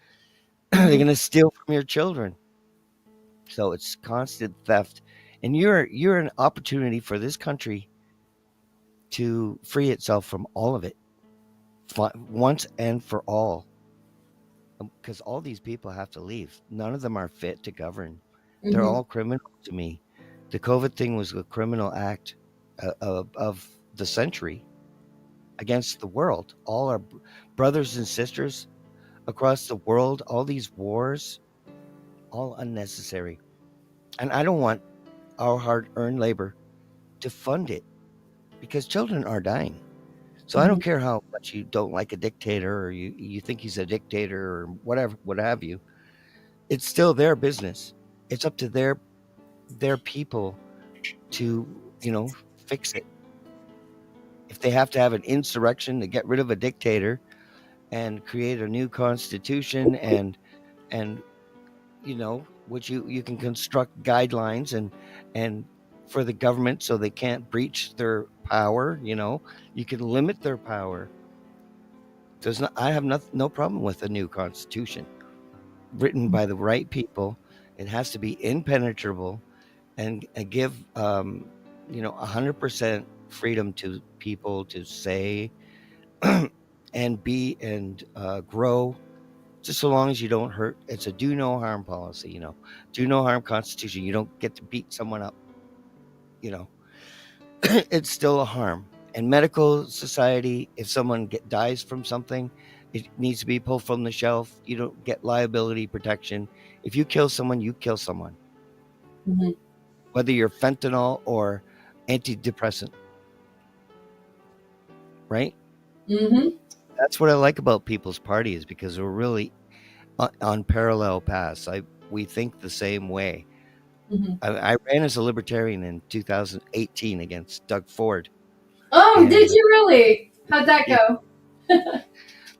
They're Hmm. going to steal from your children. So it's constant theft. And you're an opportunity for this country to free itself from all of it once and for all. Because all these people have to leave. None of them are fit to govern. They're Hmm. all criminal to me. The COVID thing was a criminal act of the century. against the world, all our brothers and sisters across the world, all these wars, all unnecessary. And I don't want our hard earned labor to fund it because children are dying. So I don't Mhm. care how much you don't like a dictator or you think he's a dictator or whatever, what have you. It's still their business. It's up to their people to, fix it. If they have to have an insurrection to get rid of a dictator and create a new constitution and which you can construct guidelines and for the government so they can't breach their power, you can limit their power. I have no problem with a new constitution written by the right people. It has to be impenetrable and give 100% freedom to people to say and be and grow, just so long as you don't hurt. It's a do no harm policy, do no harm constitution. You don't get to beat someone up, you know. It's still a harm. And medical society, if someone dies from something, it needs to be pulled from the shelf. You don't get liability protection. If you kill someone, you kill someone, Mhm. whether you're fentanyl or antidepressant, right? Mhm. That's what I like about People's Party is because we're really on parallel paths. We think the same way. Mhm. I ran as a libertarian in 2018 against Doug Ford, Oh, did and you really? How'd that yeah, go?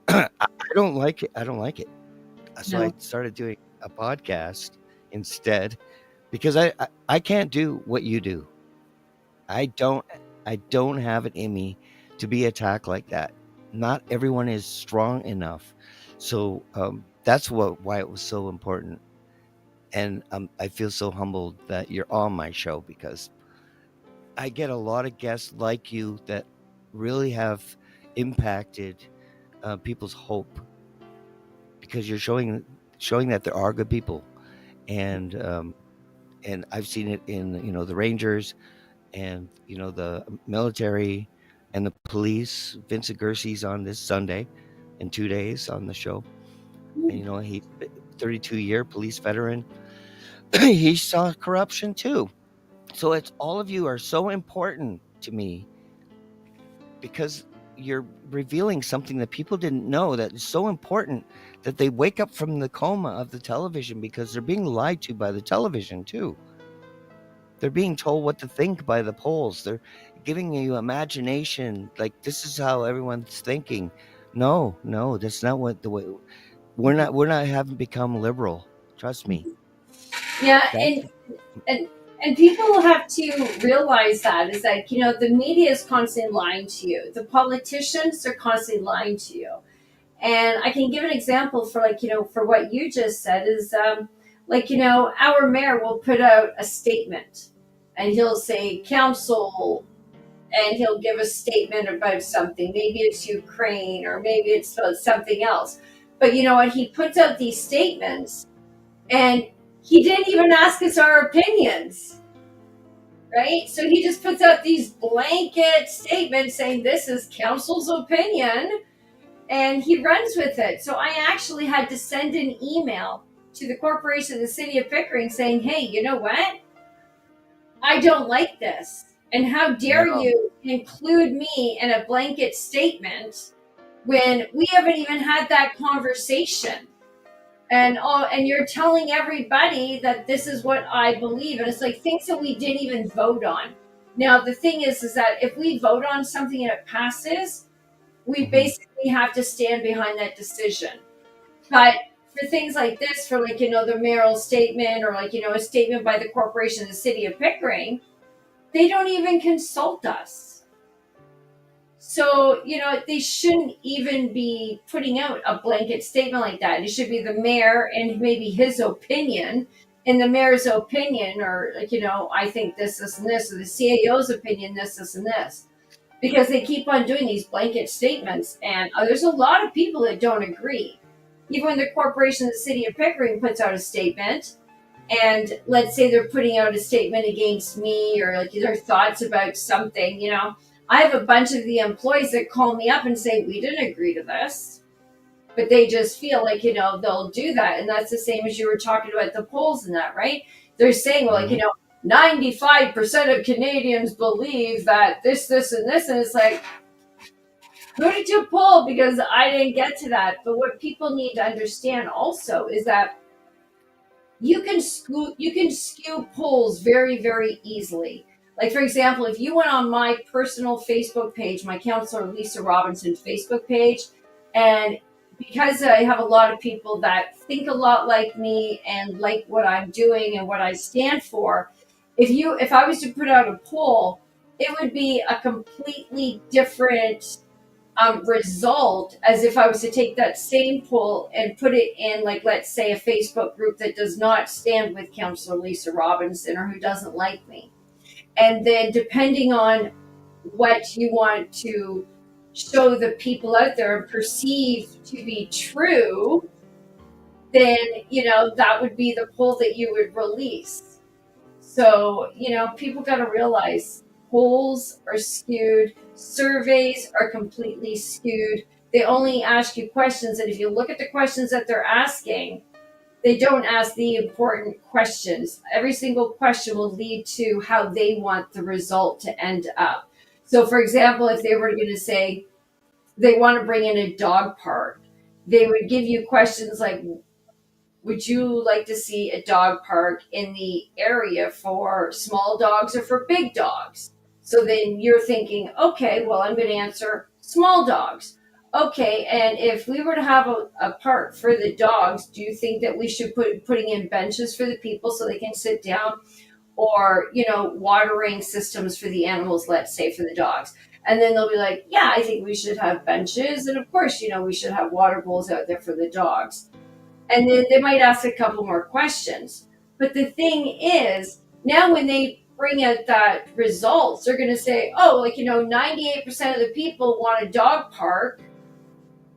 I don't like it. I don't like it. So I No. started doing a podcast instead because I can't do what you do. I don't I don't have it in me to be attacked like that. Not everyone is strong enough. So that's why it was so important. And I feel so humbled that you're on my show because I get a lot of guests like you that really have impacted people's hope because you're showing that there are good people, and and I've seen it in the Rangers and the military and the police. Vincent Gersey's on this Sunday in 2 days on the show, and he's a 32-year police veteran. He saw corruption too. So it's all of you are so important to me because you're revealing something that people didn't know that is so important that they wake up from the coma of the television because they're being lied to by the television too. They're being told what to think by the polls. They're giving you imagination like this is how everyone's thinking. No, no, that's not what the way we're not haven't become liberal. Trust me. Yeah, That's and people have to realize that is that the media is constantly lying to you. The politicians are constantly lying to you. And I can give an example for for what you just said is our mayor will put out a statement and he'll say council and he'll give a statement about something. Maybe it's Ukraine or maybe it's about something else. But you know what? He puts out these statements and he didn't even ask us our opinions, right? So he just puts out these blanket statements saying this is council's opinion and he runs with it. So I actually had to send an email to the corporation of the city of Pickering saying, hey, you know what? I don't like this. And how dare no. you include me in a blanket statement when we haven't even had that conversation? And you're telling everybody that this is what I believe. And it's like things that we didn't even vote on. Now the thing is that if we vote on something and it passes, we Mhm. basically have to stand behind that decision. But for things like this, for the mayoral statement or a statement by the corporation of the city of Pickering, they don't even consult us. So, they shouldn't even be putting out a blanket statement like that. It should be the mayor and maybe his opinion. And the mayor's opinion, or I think this, and this, or the CAO's opinion, this, and this. Because they keep on doing these blanket statements, and there's a lot of people that don't agree. Even when the corporation, the city of Pickering, puts out a statement, and let's say they're putting out a statement against me or their thoughts about something, I have a bunch of the employees that call me up and say, we didn't agree to this. But they just feel like, they'll do that. And that's the same as you were talking about the polls and that, right? They're saying, well, Mhm. 95% of Canadians believe that this, and this. And it's like, who did you poll? Because I didn't get to that. But what people need to understand also is that you can skew polls very, very easily. Like, for example, if you went on my personal Facebook page, my Councilor Lisa Robinson Facebook page, and because I have a lot of people that think a lot like me and like what I'm doing and what I stand for, if I was to put out a poll, it would be a completely different result as if I was to take that same poll and put it in, like, let's say, a Facebook group that does not stand with Councillor Lisa Robinson or who doesn't like me. And then, depending on what you want to show the people out there and perceive to be true, then, that would be the poll that you would release. So, people got to realize polls are skewed, surveys are completely skewed. They only ask you questions. And if you look at the questions that they're asking, they don't ask the important questions. Every single question will lead to how they want the result to end up. So, for example, if they were going to say they want to bring in a dog park, they would give you questions like, would you like to see a dog park in the area for small dogs or for big dogs? So then you're thinking, okay, well, I'm going to answer small dogs. Okay, and if we were to have a park for the dogs, do you think that we should putting in benches for the people so they can sit down, or watering systems for the animals, let's say for the dogs? And then they'll be like, yeah, I think we should have benches, and of course, we should have water bowls out there for the dogs. And then they might ask a couple more questions. But the thing is, now when they bring out that results, they're going to say, oh, 98% of the people want a dog park,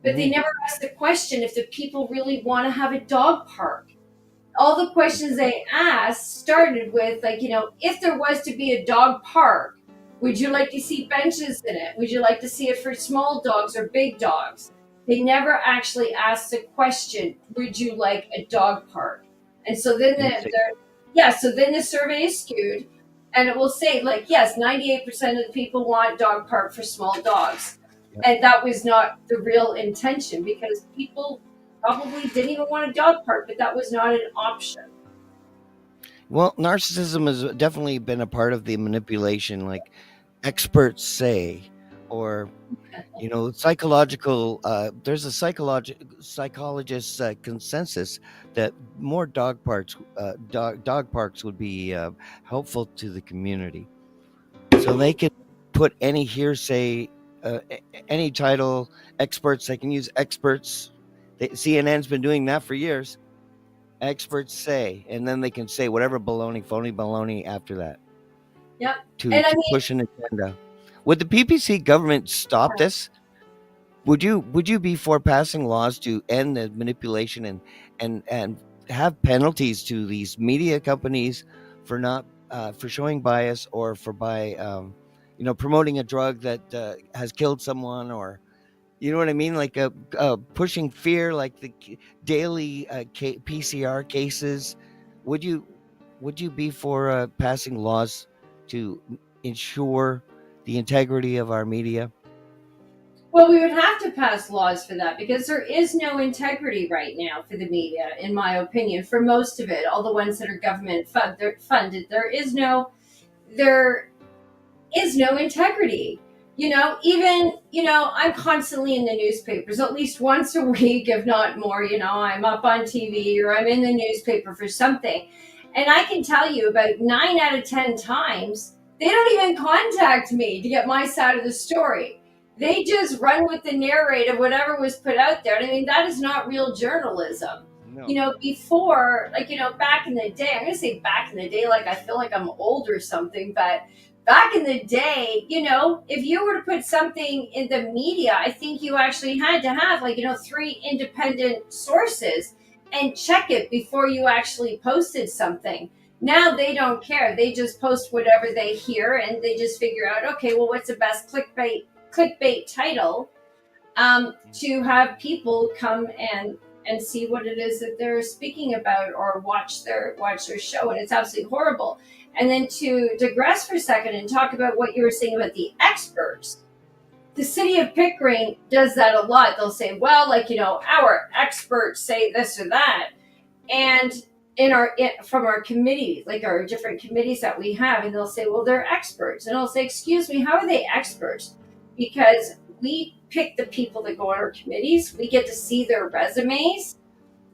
but they Mhm. never ask the question if the people really want to have a dog park. All the questions they asked started with, if there was to be a dog park, would you like to see benches in it? Would you like to see it for small dogs or big dogs? They never actually asked the question, would you like a dog park? And so then the survey is skewed, and it will say, like, yes, 98% of the people want dog park for small dogs. Yep. And that was not the real intention, because people probably didn't even want a dog park, but that was not an option. Well, narcissism has definitely been a part of the manipulation, like experts say, or psychological. There's a psychologist consensus that more dog parks would be helpful to the community, so they could put any hearsay, any title, experts. They can use experts. CNN's been doing that for years. Experts say, and then they can say whatever baloney, phony baloney after that Yep. to And I to mean, push an agenda. Would the PPC government stop this? Would you be for passing laws to end the manipulation and have penalties to these media companies for not for showing bias, or for by promoting a drug that has killed someone, or you know what I mean, like pushing fear, like the daily PCR cases? Would you would you be for passing laws to ensure the integrity of our media? well, we would have to pass laws for that, because there is no integrity right now for the media, in my opinion, for most of it. All the ones that are government funded, there is no integrity. Even, I'm constantly in the newspapers at least once a week, if not more. I'm up on TV or I'm in the newspaper for something. And I can tell you about 9 out of 10 times, they don't even contact me to get my side of the story. They just run with the narrative, whatever was put out there. And I mean, that is not real journalism. No. Before, back in the day, I'm going to say back in the day, like I feel like I'm old or something, but back in the day, if you were to put something in the media, I think you actually had to have, 3 independent sources and check it before you actually posted something. Now they don't care. They just post whatever they hear, and they just figure out, okay, well, what's the best clickbait title to have people come and see what it is that they're speaking about, or watch their show, and it's absolutely horrible. And then to digress for a second and talk about what you were saying about the experts, the city of Pickering does that a lot. They'll say, well, like, our experts say this or that, and from our committees, like our different committees that we have, and they'll say, well, they're experts, and I'll say, excuse me, how are they experts? Because we pick the people that go on our committees, we get to see their resumes,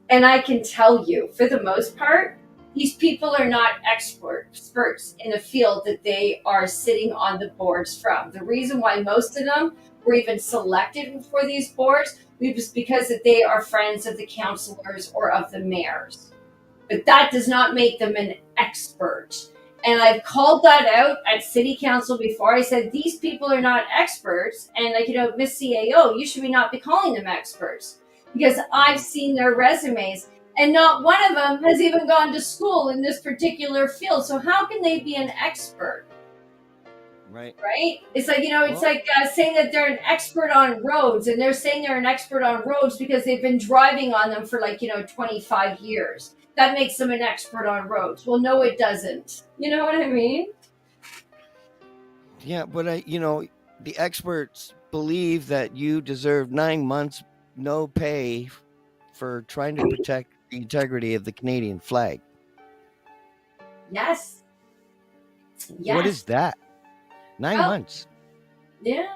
and I can tell you, for the most part, these people are not experts in the field that they are sitting on the boards from. The reason why most of them were even selected for these boards was because that they are friends of the councilors or of the mayors. But that does not make them an expert. And I've called that out at city council before. I said, these people are not experts. And Miss CAO, you should not be calling them experts, because I've seen their resumes, and not one of them has even gone to school in this particular field. So how can they be an expert? Right. It's like saying that they're an expert on roads, and they're saying they're an expert on roads because they've been driving on them for 25 years. That makes them an expert on roads. Well, no, it doesn't. You know what I mean? Yeah, but the experts believe that you deserve 9 months no pay for trying to protect the integrity of the Canadian flag. Yes. What is that? 9 months. Yeah.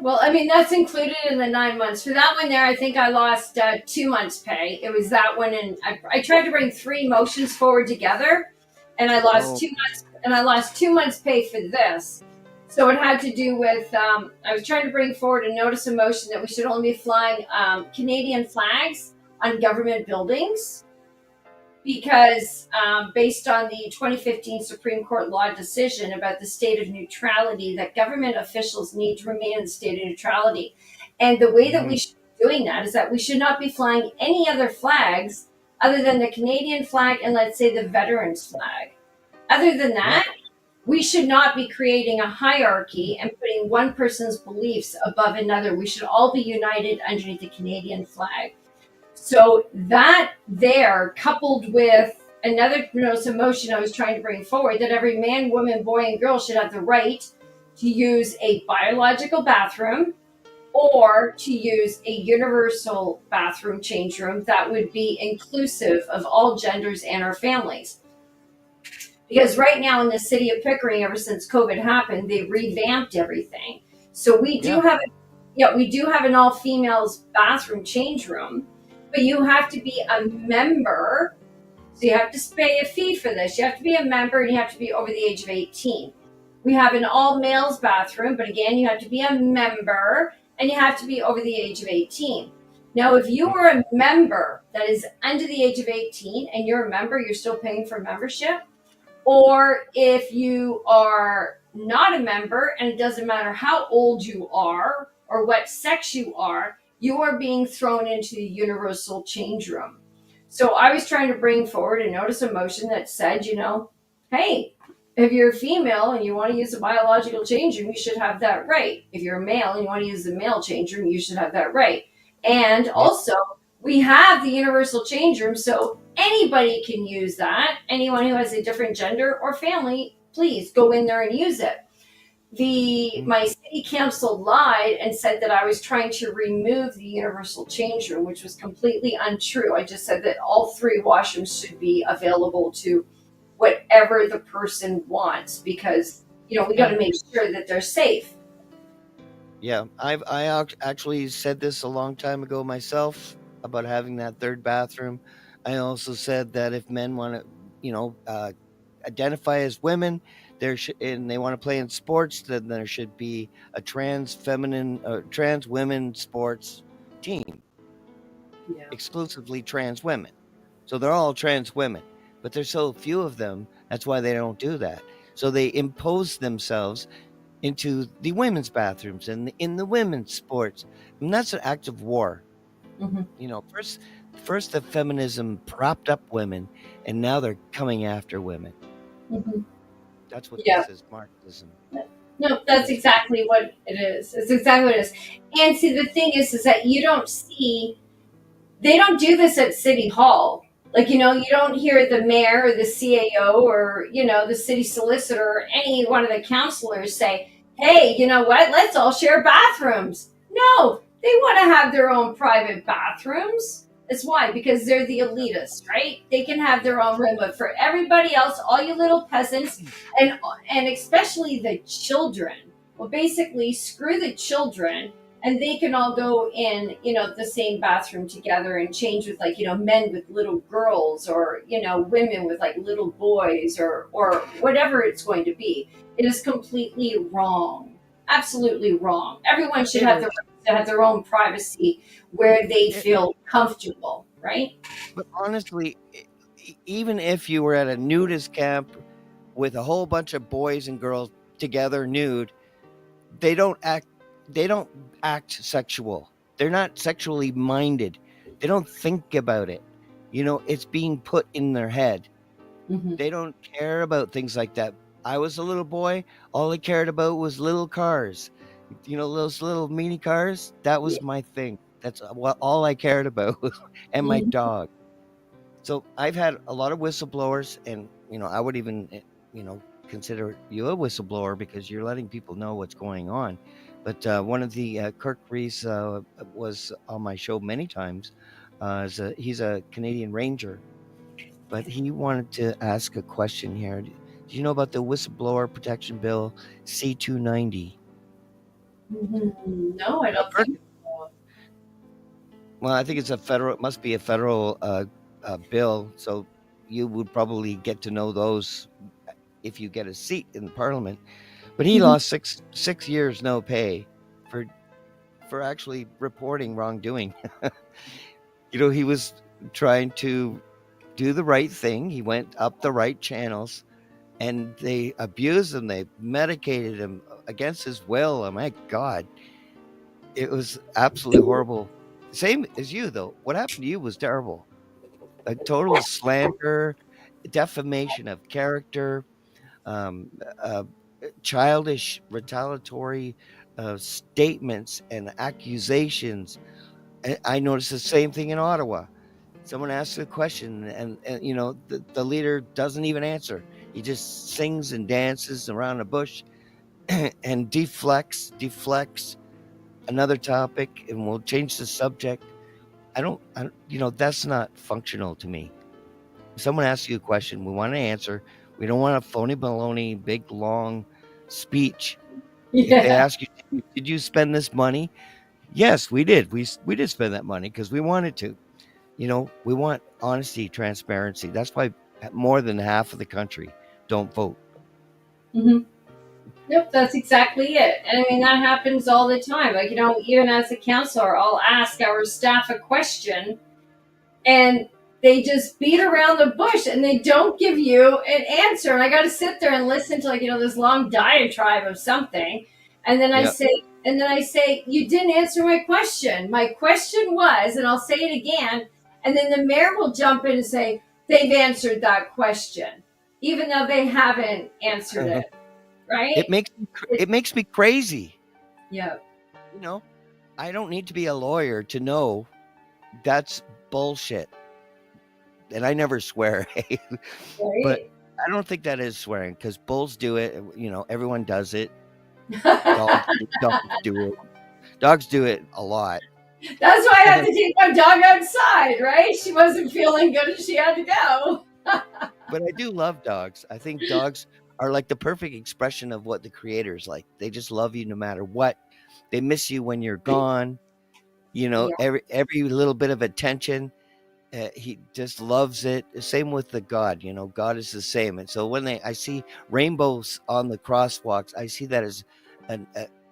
Well, I mean, that's included in the 9 months. For that one there, I think I lost 2 months' pay. It was that one, and I tried to bring 3 motions forward together, and I lost 2 months. And I lost 2 months' pay for this. So it had to do with I was trying to bring forward a notice of motion that we should only be flying Canadian flags on government buildings, because based on the 2015 Supreme Court law decision about the state of neutrality, that government officials need to remain in the state of neutrality. And the way that we should be doing that is that we should not be flying any other flags other than the Canadian flag and, let's say, the veterans flag. Other than that, we should not be creating a hierarchy and putting one person's beliefs above another. We should all be united underneath the Canadian flag. So that there, coupled with another notice of motion I was trying to bring forward, that every man, woman, boy, and girl should have the right to use a biological bathroom or to use a universal bathroom change room that would be inclusive of all genders and our families. Because right now in the city of Pickering, ever since COVID happened, they revamped everything. So we do have an all females bathroom change room, but you have to be a member. So you have to pay a fee for this. You have to be a member, and you have to be over the age of 18. We have an all males bathroom, but again, you have to be a member, and you have to be over the age of 18. Now, if you are a member that is under the age of 18 and you're a member, you're still paying for membership. Or if you are not a member, and it doesn't matter how old you are or what sex you are being thrown into the universal change room. So I was trying to bring forward a notice of motion that said, hey, if you're a female and you want to use a biological change room, you should have that right. If you're a male and you want to use the male change room, you should have that right. And also, we have the universal change room, so anybody can use that. Anyone who has a different gender or family, please go in there and use it. My city council lied and said that I was trying to remove the universal change room, which was completely untrue. I just said that all 3 washrooms should be available to whatever the person wants, because we got to make sure that they're safe. Yeah, I actually said this a long time ago myself about having that 3rd bathroom. I also said that if men want to, identify as women, and they want to play in sports, then there should be a trans women sports team, exclusively trans women. So they're all trans women, but there's so few of them. That's why they don't do that. So they impose themselves into the women's bathrooms and in the women's sports. And that's an act of war. Mm-hmm. First, first the feminism propped up women, and now they're coming after women. Hmm. That's what Yeah. this is, Marxism. No, that's It's exactly what it is. It's exactly what it is. And see, the thing is that you don't see, they don't do this at City Hall. Like, you don't hear the mayor or the CAO or, the city solicitor or any one of the councilors say, hey, you know what? Let's all share bathrooms. No, they want to have their own private bathrooms. That's why, because they're the elitists, right? They can have their own room, but for everybody else, all you little peasants, and and especially the children, well, basically, screw the children, and they can all go in, the same bathroom together and change with, like, men with little girls, or women with like little boys, or whatever it's going to be. It is completely wrong, absolutely wrong. Everyone should it have the is. right to have their own privacy where they It, feel comfortable, right? but honestly, even if you were at a nudist camp with a whole bunch of boys and girls together nude, they don't act. They don't act sexual. They're not sexually minded. They don't think about it. It's being put in their head. Hmm. They don't care about things like that. I was a little boy. All I cared about was little cars. Those little mini cars. That Yeah. was my thing. That's what all I cared about, and my Mhm. dog. So I've had a lot of whistleblowers, and I would even consider you a whistleblower because you're letting people know what's going on. But one of the Kirk Reese was on my show many times. He's a Canadian Ranger, but he wanted to ask a question here. Do you know about the Whistleblower Protection Bill C-290? No, I Now, don't Kirk, think so. well, I think it's a federal. It must be a federal bill. So you would probably get to know those if you get a seat in Parliament. But he Mhm. lost six years no pay for actually reporting wrongdoing. He was trying to do the right thing. He went up the right channels, and they abused him. They medicated him against his will. Oh my God, it was absolutely horrible. Same as you, though. What happened to you was terrible. A total slander, defamation of character, um, uh, childish, retaliatory statements and accusations. I noticed the same thing in Ottawa. Someone asks a question, and the leader doesn't even answer. He just sings and dances around a bush and deflects another topic, and we'll change the subject. That's not functional to me. If someone asks you a question, we want to answer. We don't want a phony baloney, big long speech. If they Yeah. ask you, did you spend this money? Yes, we did. We did spend that money because we wanted to. We want honesty, transparency. That's why more than half of the country don't vote. Hmm. Yep, that's exactly it. And I mean, that happens all the time. Like, even as a counselor, I'll ask our staff a question, and they just beat around the bush and they don't give you an answer. And I got to sit there and listen to, like, this long diatribe of something. And then I Yep. say, you didn't answer my question. My question was, and I'll say it again. And then the mayor will jump in and say, they've answered that question, even though they haven't answered it. it Right? makes it makes me crazy. Yeah. You know, I don't need to be a lawyer to know that's bullshit. And I never swear, but Right. I don't think that is swearing because bulls do it. Everyone does it. Dogs do it. Dogs do it a lot. That's why I had to take my dog outside, right? She wasn't feeling good and she had to go. But I do love dogs. I think dogs are like the perfect expression of what the creator's like. They just love you no matter what. They miss you when you're gone. Yeah. Every little bit of attention, he just loves it. Same with the God. God is the same. And so when I see rainbows on the crosswalks, I see that as an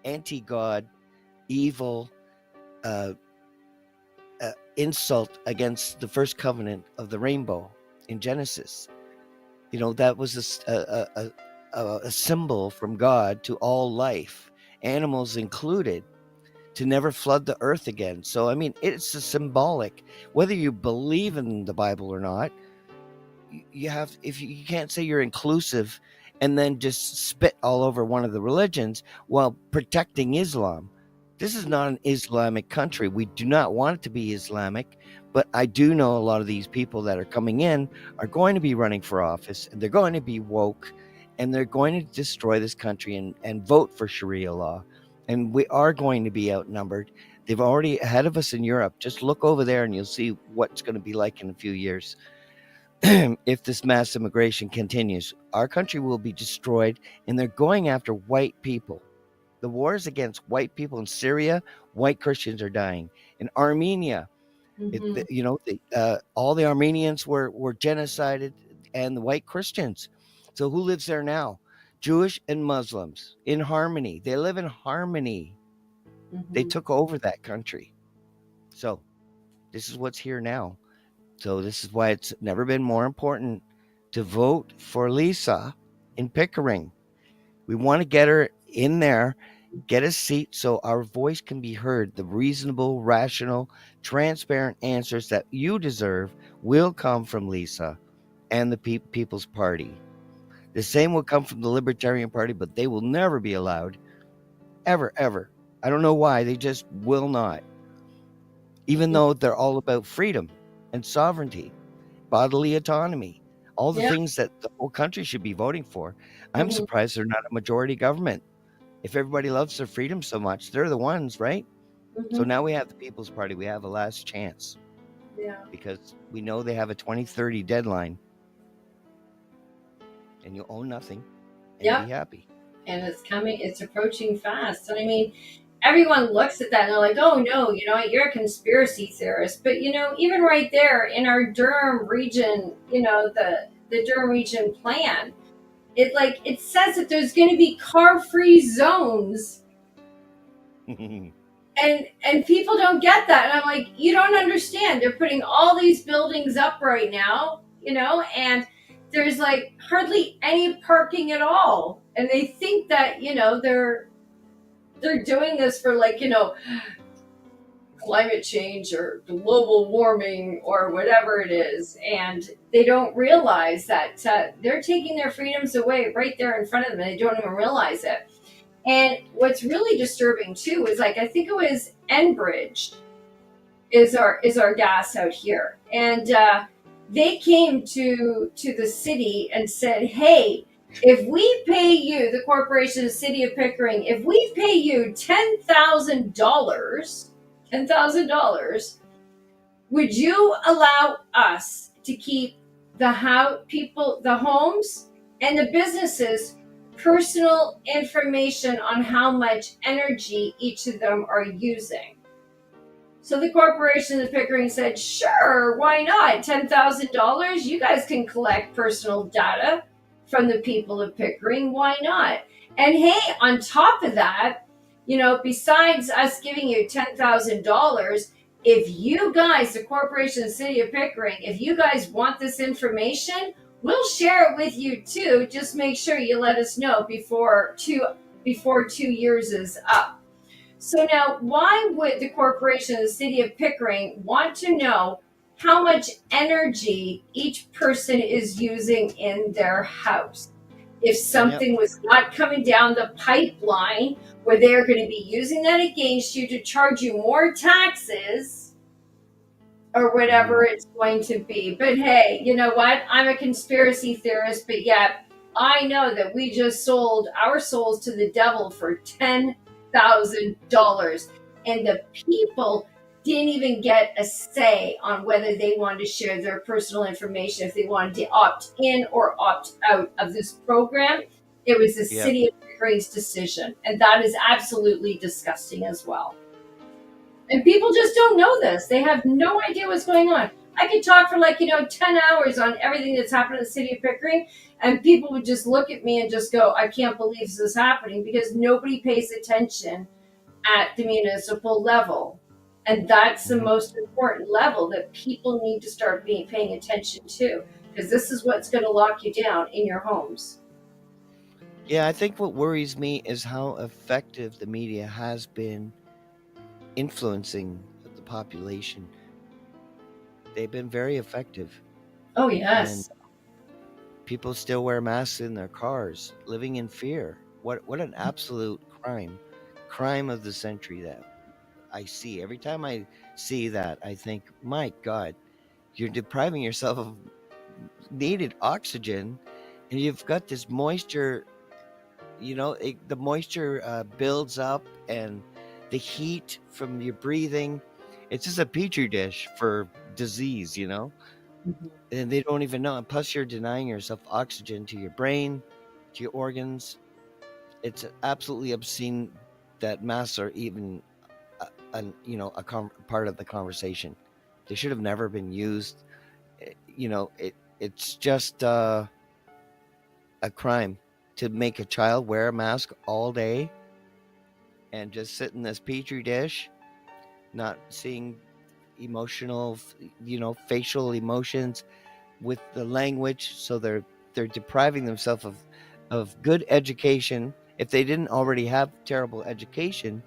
anti-God, evil uh, insult against the first covenant of the rainbow in Genesis. That was a symbol from God to all life, animals included. to never flood the earth again. So, I mean, it's a symbolic. Whether you believe in the Bible or not, you have, if you can't say you're inclusive and then just spit all over one of the religions while protecting Islam. This is not an Islamic country. We do not want it to be Islamic, but I do know a lot of these people that are coming in are going to be running for office, and they're going to be woke, and they're going to destroy this country and vote for Sharia law. And we are going to be outnumbered. They've already ahead of us in Europe. Just look over there and you'll see what's going to be like in a few years. If this mass immigration continues, our country will be destroyed, and they're going after white people. The wars against white people in Syria, white Christians are dying. In Armenia, all the Armenians were genocided, and the white Christians. So who lives there now? Jewish and Muslims in harmony. They live in harmony. They took over that country. So this is what's here now. So this is why it's never been more important to vote for Lisa in Pickering. We want to get her in there, get a seat so our voice can be heard. The reasonable, rational, transparent answers that you deserve will come from Lisa and the People's Party. The same will come from the Libertarian Party, but they will never be allowed. Ever, ever. I don't know why. They just will not. Even though they're all about freedom and sovereignty, bodily autonomy, all the things that the whole country should be voting for. I'm surprised they're not a majority government. If everybody loves their freedom so much, they're the ones, right? So now we have the People's Party. We have a last chance. Yeah. Because we know they have a 2030 deadline. And you own nothing and be happy. And it's coming, it's approaching fast. And I mean, everyone looks at that and they're like, oh no, you're a conspiracy theorist. But even right there in our Durham region, the Durham region plan, it says that there's going to be car-free zones. And people don't get that. And I'm like, you don't understand. They're putting all these buildings up right now, and there's like hardly any parking at all. And they think that, they're doing this for climate change or global warming or whatever it is. And they don't realize that they're taking their freedoms away right there in front of them. And they don't even realize it. And what's really disturbing too is I think it was Enbridge is our gas out here. And they came to the city and said, hey, if we pay you, the corporation, the city of Pickering, if we pay you $10,000, would you allow us to keep the homes and the businesses personal information on how much energy each of them are using? So the corporation of Pickering said, sure, why not? $10,000, you guys can collect personal data from the people of Pickering. Why not? And hey, on top of that, besides us giving you $10,000, if you guys, the corporation, the city of Pickering, if you guys want this information, we'll share it with you too. Just make sure you let us know before 2 years is up. So now, why would the corporation, the city of Pickering, want to know how much energy each person is using in their house? If something was not coming down the pipeline where they're going to be using that against you to charge you more taxes or whatever it's going to be. But hey, you know what? I'm a conspiracy theorist, but yet I know that we just sold our souls to the devil for $10,000. And the people didn't even get a say on whether they wanted to share their personal information, if they wanted to opt in or opt out of this program. It was the city of Pickering's decision. And that is absolutely disgusting as well. And people just don't know this. They have no idea what's going on. I could talk for 10 hours on everything that's happened in the city of Pickering, and people would just look at me and just go, I can't believe this is happening, because nobody pays attention at the municipal level. And that's the most important level that people need to start paying attention to, because this is what's going to lock you down in your homes. Yeah, I think what worries me is how effective the media has been influencing the population, they've been very effective. Oh And yes. people still wear masks in their cars, living in fear. What an absolute crime of the century that I see. Every time I see that, I think, my God, you're depriving yourself of needed oxygen, and you've got this moisture. The moisture builds up, and the heat from your breathing. It's just a petri dish for disease. Mhm. And they don't even know. And plus, you're denying yourself oxygen to your brain, to your organs. It's absolutely obscene that masks are even part of the conversation. They should have never been used. It's just a crime to make a child wear a mask all day and just sit in this petri dish, not seeing emotional, facial emotions with the language. So they're depriving themselves of good education. If they didn't already have terrible education,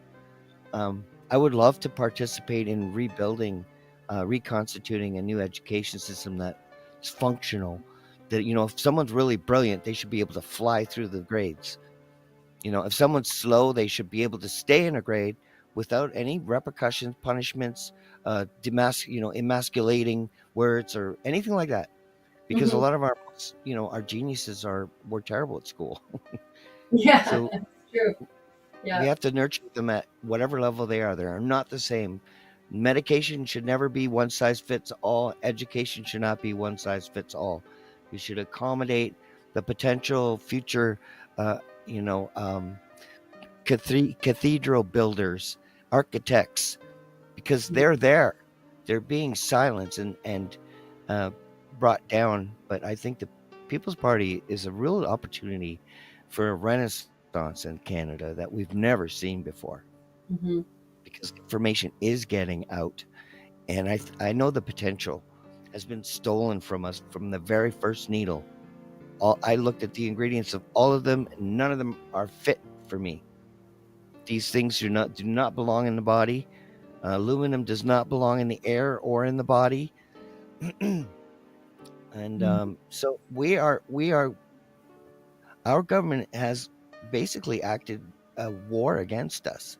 I would love to participate in rebuilding, reconstituting a new education system that's functional. That if someone's really brilliant, they should be able to fly through the grades. If someone's slow, they should be able to stay in a grade without any repercussions, punishments, emasculating words or anything like that. Because a Mhm. lot of our geniuses were terrible at school. Yeah, So that's true. we Yeah. have to nurture them at whatever level they are. They are not the same. Medication should never be one size fits all. Education should not be one size fits all. We should accommodate the potential future, uh, you know, um, cathedral builders, architects, because they're there. They're being silenced and uh, brought down. But I think the People's Party is a real opportunity for a renaissance in Canada that we've never seen before, Hmm. because information is getting out, and I know the potential has been stolen from us from the very first needle. I looked at the ingredients of all of them, and none of them are fit for me. These things do not belong in the body. Aluminum does not belong in the air or in the body. And so we are our government has basically acted a war against us,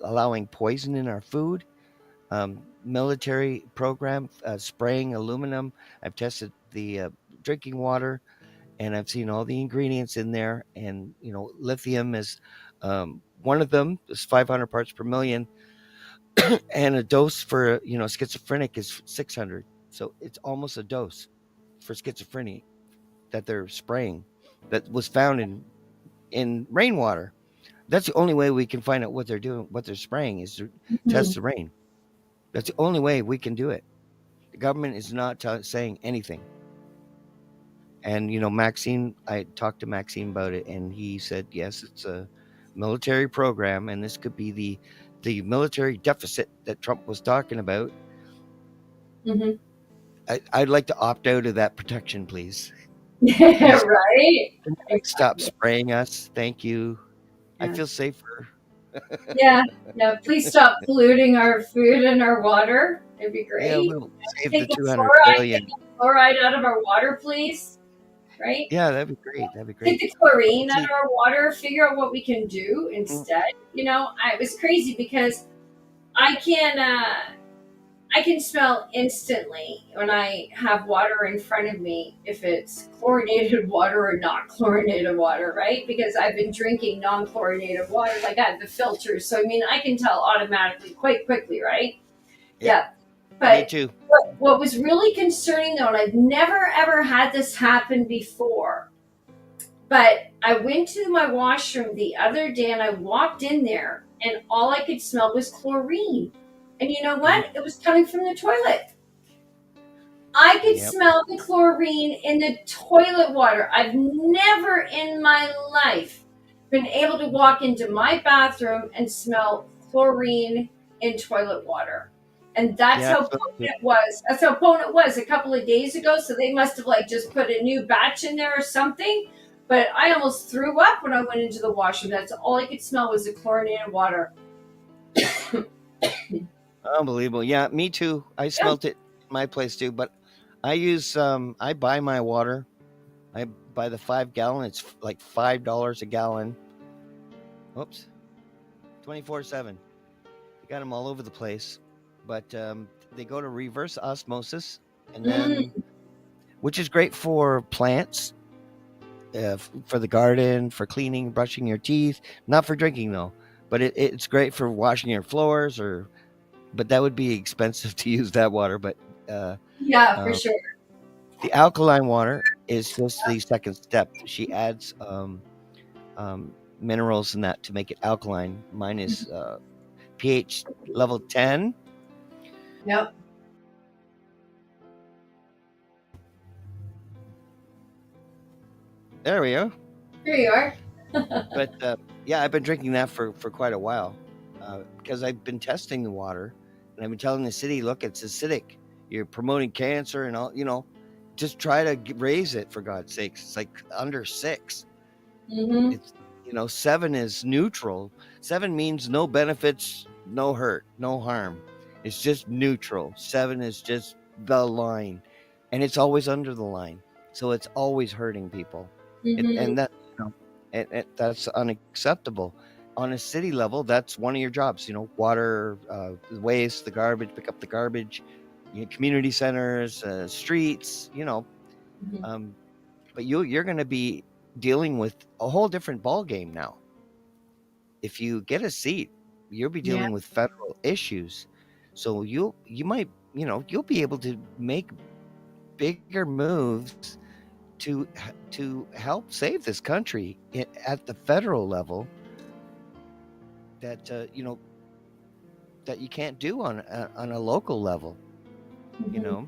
allowing poison in our food, military program, spraying aluminum. I've tested the drinking water, and I've seen all the ingredients in there. And lithium is one of them. Is 500 parts per million, and a dose for schizophrenic is 600. So it's almost a dose for schizophrenia that they're spraying, that was found in rainwater. That's the only way we can find out what they're doing. What they're spraying is to Hmm. test the rain. That's the only way we can do it. The government is not saying anything. And Maxine, I talked to Maxine about it, and he said yes, it's a military program, and this could be the military deficit that Trump was talking about. Hmm. I'd like to opt out of that protection, please. Please, Right. stop Exactly. spraying us. Thank you. I Yeah. feel safer. Yeah. Yeah. Please stop polluting our food and our water. It'd be Yeah, great. we'll save the Take the 200 fluoride, take billion. the fluoride out of our water, please. Right? Yeah, that'd be great. That'd be Take great. the chlorine out See, of our water, figure out what we can do mm, instead. It was crazy because I can I can smell instantly when I have water in front of me if it's chlorinated water or not chlorinated water, right? Because I've been drinking non-chlorinated water, like I have the filters, so I mean I can tell automatically quite quickly, right? yep, Yeah, me but too. what was really concerning though, and I've never ever had this happen before, but I went to my washroom the other day and I walked in there and all I could smell was chlorine. And you know Mhm. what? It was coming from the toilet. I could Yep. smell the chlorine in the toilet water. I've never in my life been able to walk into my bathroom and smell chlorine in toilet water. And that's Yeah, how I felt potent it. it was. That's how potent it was a couple of days ago. So they must have like just put a new batch in there or something. But I almost threw up when I went into the washroom. That's all I could smell was the chlorinated water. Unbelievable. Yeah, me too. I Yeah. smelt it in my place too, but I buy my water. I buy the 5 gallon. It's like $5 a gallon. Oops, 24/7. You got them all over the place, but they go to reverse osmosis, and then Mm, which is great for plants, for the garden, for cleaning, brushing your teeth. Not for drinking though, but it's great for washing your floors. Or but that would be expensive to use that water. But uh, yeah, for um, sure. the alkaline water is just the second step. She adds minerals in that to make it alkaline. Mine is pH level 10. Yep. There we go. Here you are. But yeah, I've been drinking that for quite a while because I've been testing the water, and I've been telling the city, look, it's acidic. You're promoting cancer and all. Just try to raise it for God's sakes. It's like under 6. Mm-hmm. It's 7 is neutral. 7 means no benefits, no hurt, no harm. It's just neutral. 7 is just the line, and it's always under the line, so it's always hurting people. Mm-hmm. And that that's unacceptable. On a city level, that's one of your jobs. Water, the waste, the garbage, pick up the garbage. Community centers, streets. Mm-hmm. Um, but you're going to be dealing with a whole different ball game now. If you get a seat, you'll be Yeah. dealing with federal issues. So you might, you'll be able to make bigger moves to help save this country at the federal level that that you can't do on a local level, you Mm-hmm. know.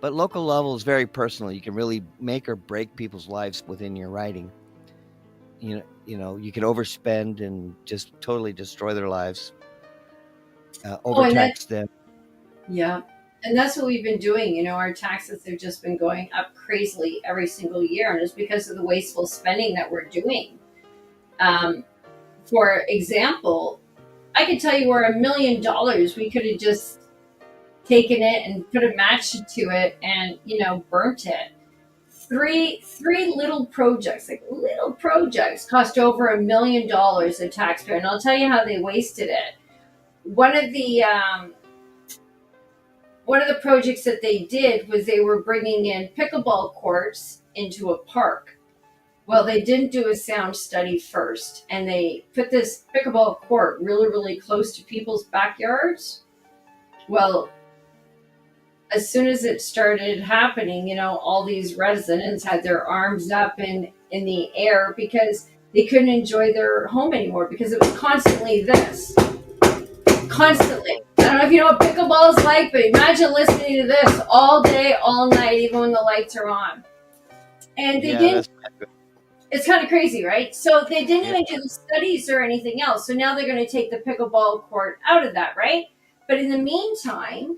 But local level is very personal. You can really make or break people's lives within your writing. You can overspend and just totally destroy their lives, Oh, and that overtax them. yeah. And that's what we've been doing. Our taxes have just been going up crazily every single year, and it's because of the wasteful spending that we're doing. Um, for example, I could tell you where $1 million we could have just taken it and put a match to it and burnt it. Three little projects, like little projects, cost over $1 million a taxpayer, and I'll tell you how they wasted it. One of the one of the projects that they did was they were bringing in pickleball courts into a park. Well, they didn't do a sound study first, and they put this pickleball court really, really close to people's backyards. Well, as soon as it started happening, all these residents had their arms up in the air because they couldn't enjoy their home anymore because it was constantly this. Constantly. I don't know if you know what pickleball is like, but imagine listening to this all day, all night, even when the lights are on. And they Yeah, didn't, that's it's kind of crazy, right? So they didn't yeah. even do the studies or anything else. So now they're going to take the pickleball court out of that, right? But in the meantime,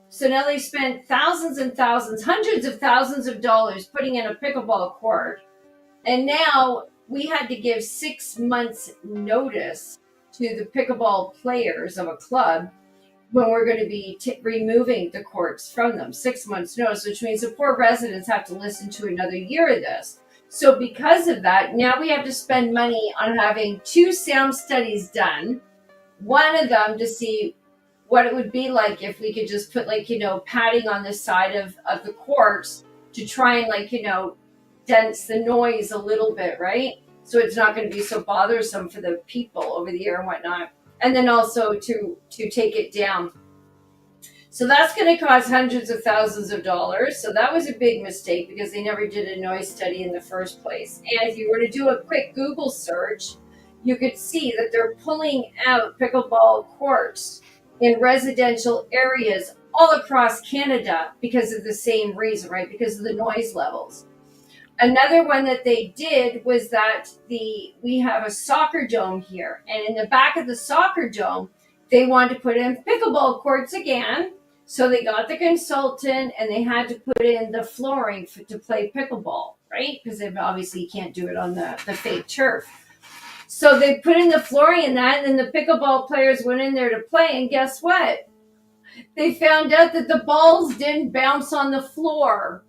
so now they spent thousands and thousands, hundreds of thousands of dollars putting in a pickleball court. And now we had to give 6 months notice to the pickleball players of a club when we're going to be removing the courts from them. 6 months notice, which means the poor residents have to listen to another year of this. So because of that, now we have to spend money on having 2 sound studies done. One of them to see what it would be like if we could just put padding on the side of the courts to try and dense the noise a little bit, right? So it's not going to be so bothersome for the people over the air and whatnot. And then also to take it down. So that's going to cost hundreds of thousands of dollars. So that was a big mistake because they never did a noise study in the first place. And if you were to do a quick Google search, you could see that they're pulling out pickleball courts in residential areas all across Canada because of the same reason, right? Because of the noise levels. Another one that they did was that we have a soccer dome here, and in the back of the soccer dome, they wanted to put in pickleball courts again. So they got the consultant, and they had to put in the flooring to play pickleball, right? Because they obviously can't do it on the fake turf. So they put in the flooring and that, and then the pickleball players went in there to play, and guess what? They found out that the balls didn't bounce on the floor.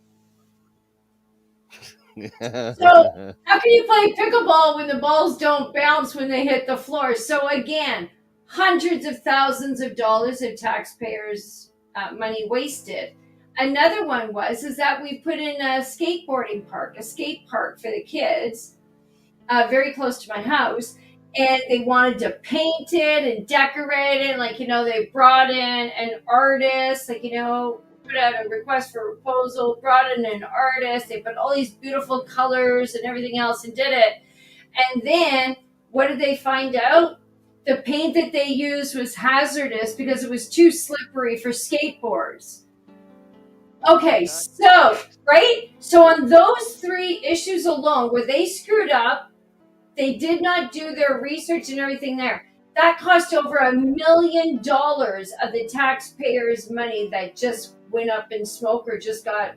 So how can you play pickleball when the balls don't bounce when they hit the floor? So again, hundreds of thousands of dollars of taxpayers' money wasted. Another one was is that we put in a skateboarding park, a skate park for the kids, very close to my house, and they wanted to paint it and decorate it. Like, they brought in an artist, like, put out a request for proposal, brought in an artist, they put all these beautiful colors and everything else and did it. And then what did they find out? The paint that they used was hazardous because it was too slippery for skateboards. Okay, so, right? So on those three issues alone, where they screwed up, they did not do their research and everything there. That cost over $1 million of the taxpayers' money that just went up in smoke or just got,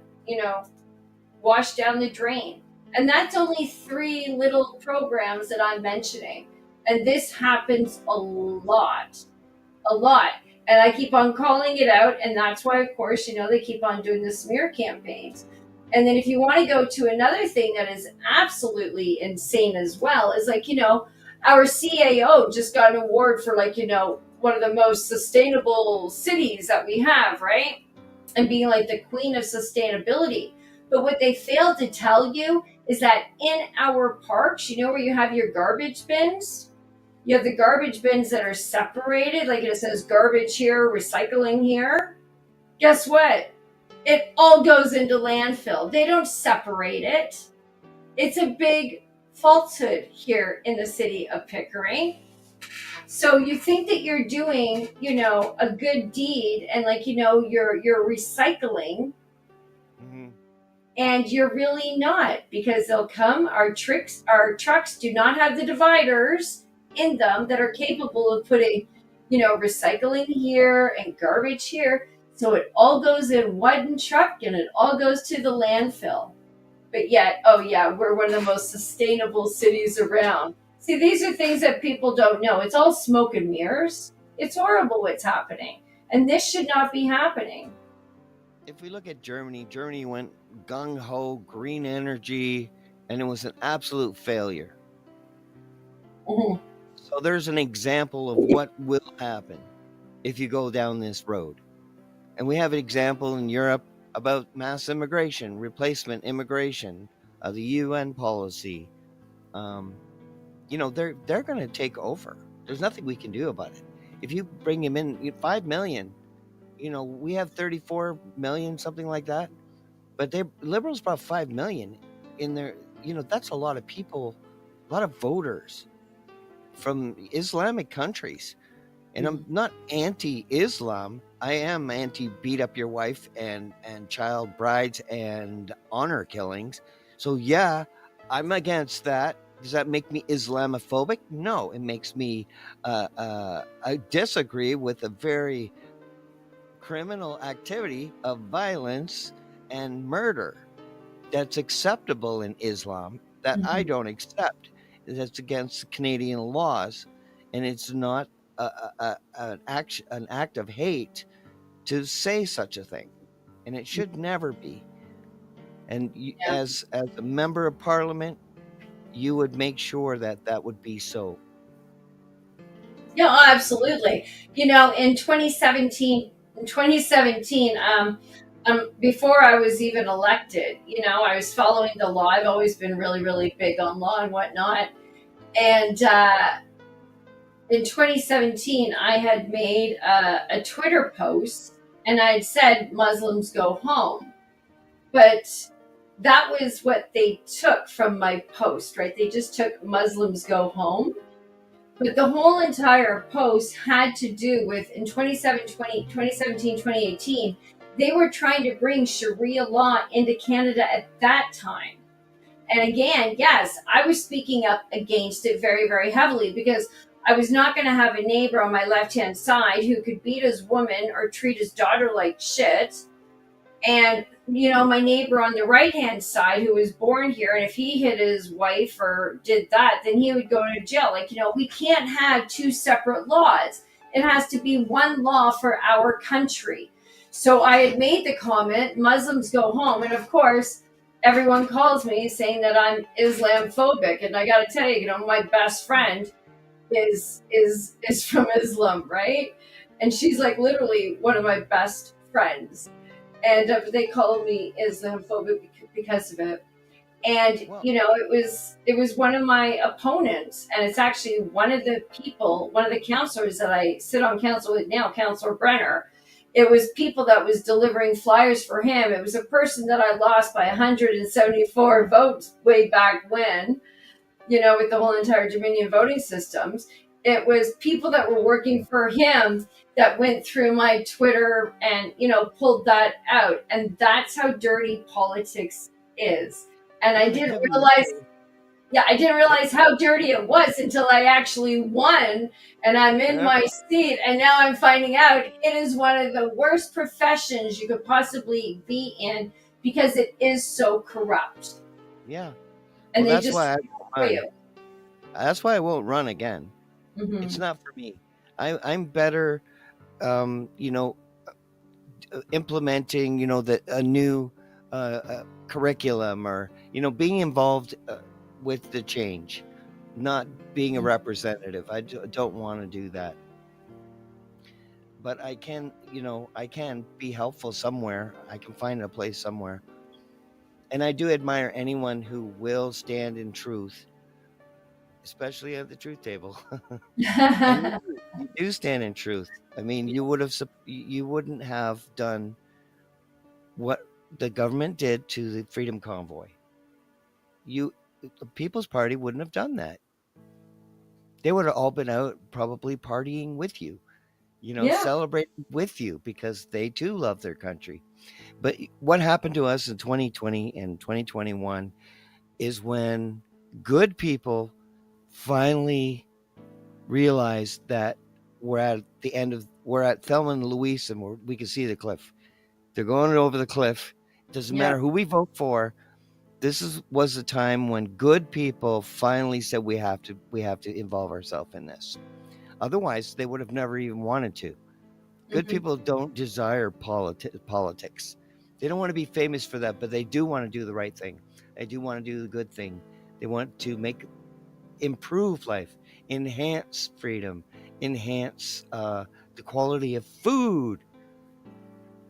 washed down the drain. And that's only three little programs that I'm mentioning. And this happens a lot. A lot. And I keep on calling it out. And that's why, of course, they keep on doing the smear campaigns. And then if you want to go to another thing that is absolutely insane as well, is like, our CAO just got an award for like, one of the most sustainable cities that we have, right? And being like the queen of sustainability. But what they failed to tell you is that in our parks, where you have your garbage bins, you have the garbage bins that are separated, like it says garbage here, recycling here. Guess what? It all goes into landfill. They don't separate it. It's a big falsehood here in the city of Pickering. So you think that you're doing, a good deed and like, you're recycling. Mm-hmm. And you're really not, because they'll come. Our trucks do not have the dividers in them that are capable of putting, recycling here and garbage here. So it all goes in one truck and it all goes to the landfill. But yet, oh yeah, we're one of the most sustainable cities around. See, these are things that people don't know. It's all smoke and mirrors. It's horrible what's happening. And this should not be happening. If we look at Germany went gung ho, green energy, and it was an absolute failure. Mm-hmm. So there's an example of what will happen if you go down this road. And we have an example in Europe about mass immigration, replacement immigration, the UN policy. They're going to take over. There's nothing we can do about it. If you bring them in, 5 million, we have 34 million, something like that. But the Liberals brought 5 million in there. That's a lot of people, a lot of voters from Islamic countries. And I'm not anti-Islam. I am anti-beat up your wife and child brides and honor killings. So yeah, I'm against that. Does that make me Islamophobic? No, it makes me. I disagree with a very criminal activity of violence and murder that's acceptable in Islam that I don't accept. That's against Canadian laws, and it's not an act of hate to say such a thing, and it should never be. And Yeah. as a member of Parliament, you would make sure that that would be so. Yeah, oh, absolutely. In 2017, before I was even elected, I was following the law. I've always been really, really big on law and whatnot. And in 2017, I had made a Twitter post and I had said, Muslims go home. But that was what they took from my post, right? They just took Muslims go home. But the whole entire post had to do with in 2017, 2018, they were trying to bring Sharia law into Canada at that time. And again, yes, I was speaking up against it very, very heavily because I was not going to have a neighbor on my left hand side who could beat his woman or treat his daughter like shit. And, my neighbor on the right hand side who was born here, and if he hit his wife or did that, then he would go to jail. Like, we can't have two separate laws. It has to be one law for our country. So I had made the comment, Muslims go home. And of course, everyone calls me saying that I'm Islamophobic. And I got to tell you, my best friend is from Islam, right? And she's like literally one of my best friends, and they called me Islamophobic because of it. And Well, it was one of my opponents, and it's actually one of the counselors that I sit on council with now, Councilor Brenner. It was people that was delivering flyers for him. It was a person that I lost by 174 votes way back when, with the whole entire Dominion voting systems. It was people that were working for him that went through my Twitter and, pulled that out. And that's how dirty politics is. And yeah, they could be. I didn't realize how dirty it was until I actually won and I'm in Yeah, my seat. And now I'm finding out it is one of the worst professions you could possibly be in because it is so corrupt. yeah. And Well, they that's just why I steal won't for run. you. That's why I won't run again. It's Mm-hmm. not for me. I'm better, you know, implementing, a new curriculum, or being involved with the change, not being a representative. Don't want to do that, but I can be helpful somewhere. I can find a place somewhere, and I do admire anyone who will stand in truth, especially at the truth table. And you do stand in truth. I mean, you wouldn't have done what the government did to the Freedom Convoy. You The People's Party wouldn't have done that. They would have all been out probably partying with you, Yeah. celebrating with you because they too love their country. But what happened to us in 2020 and 2021 is when good people finally realized that we're at Thelma and Louise, and we can see the cliff. They're going over the cliff. It doesn't Yeah. matter who we vote for. Was the time when good people finally said we have to involve ourselves in this. Otherwise, they would have never even wanted to. Good Hmm. people don't desire politics. They don't want to be famous for that, but they do want to do the right thing. They do want to do the good thing. They want to improve life, enhance freedom, enhance the quality of food.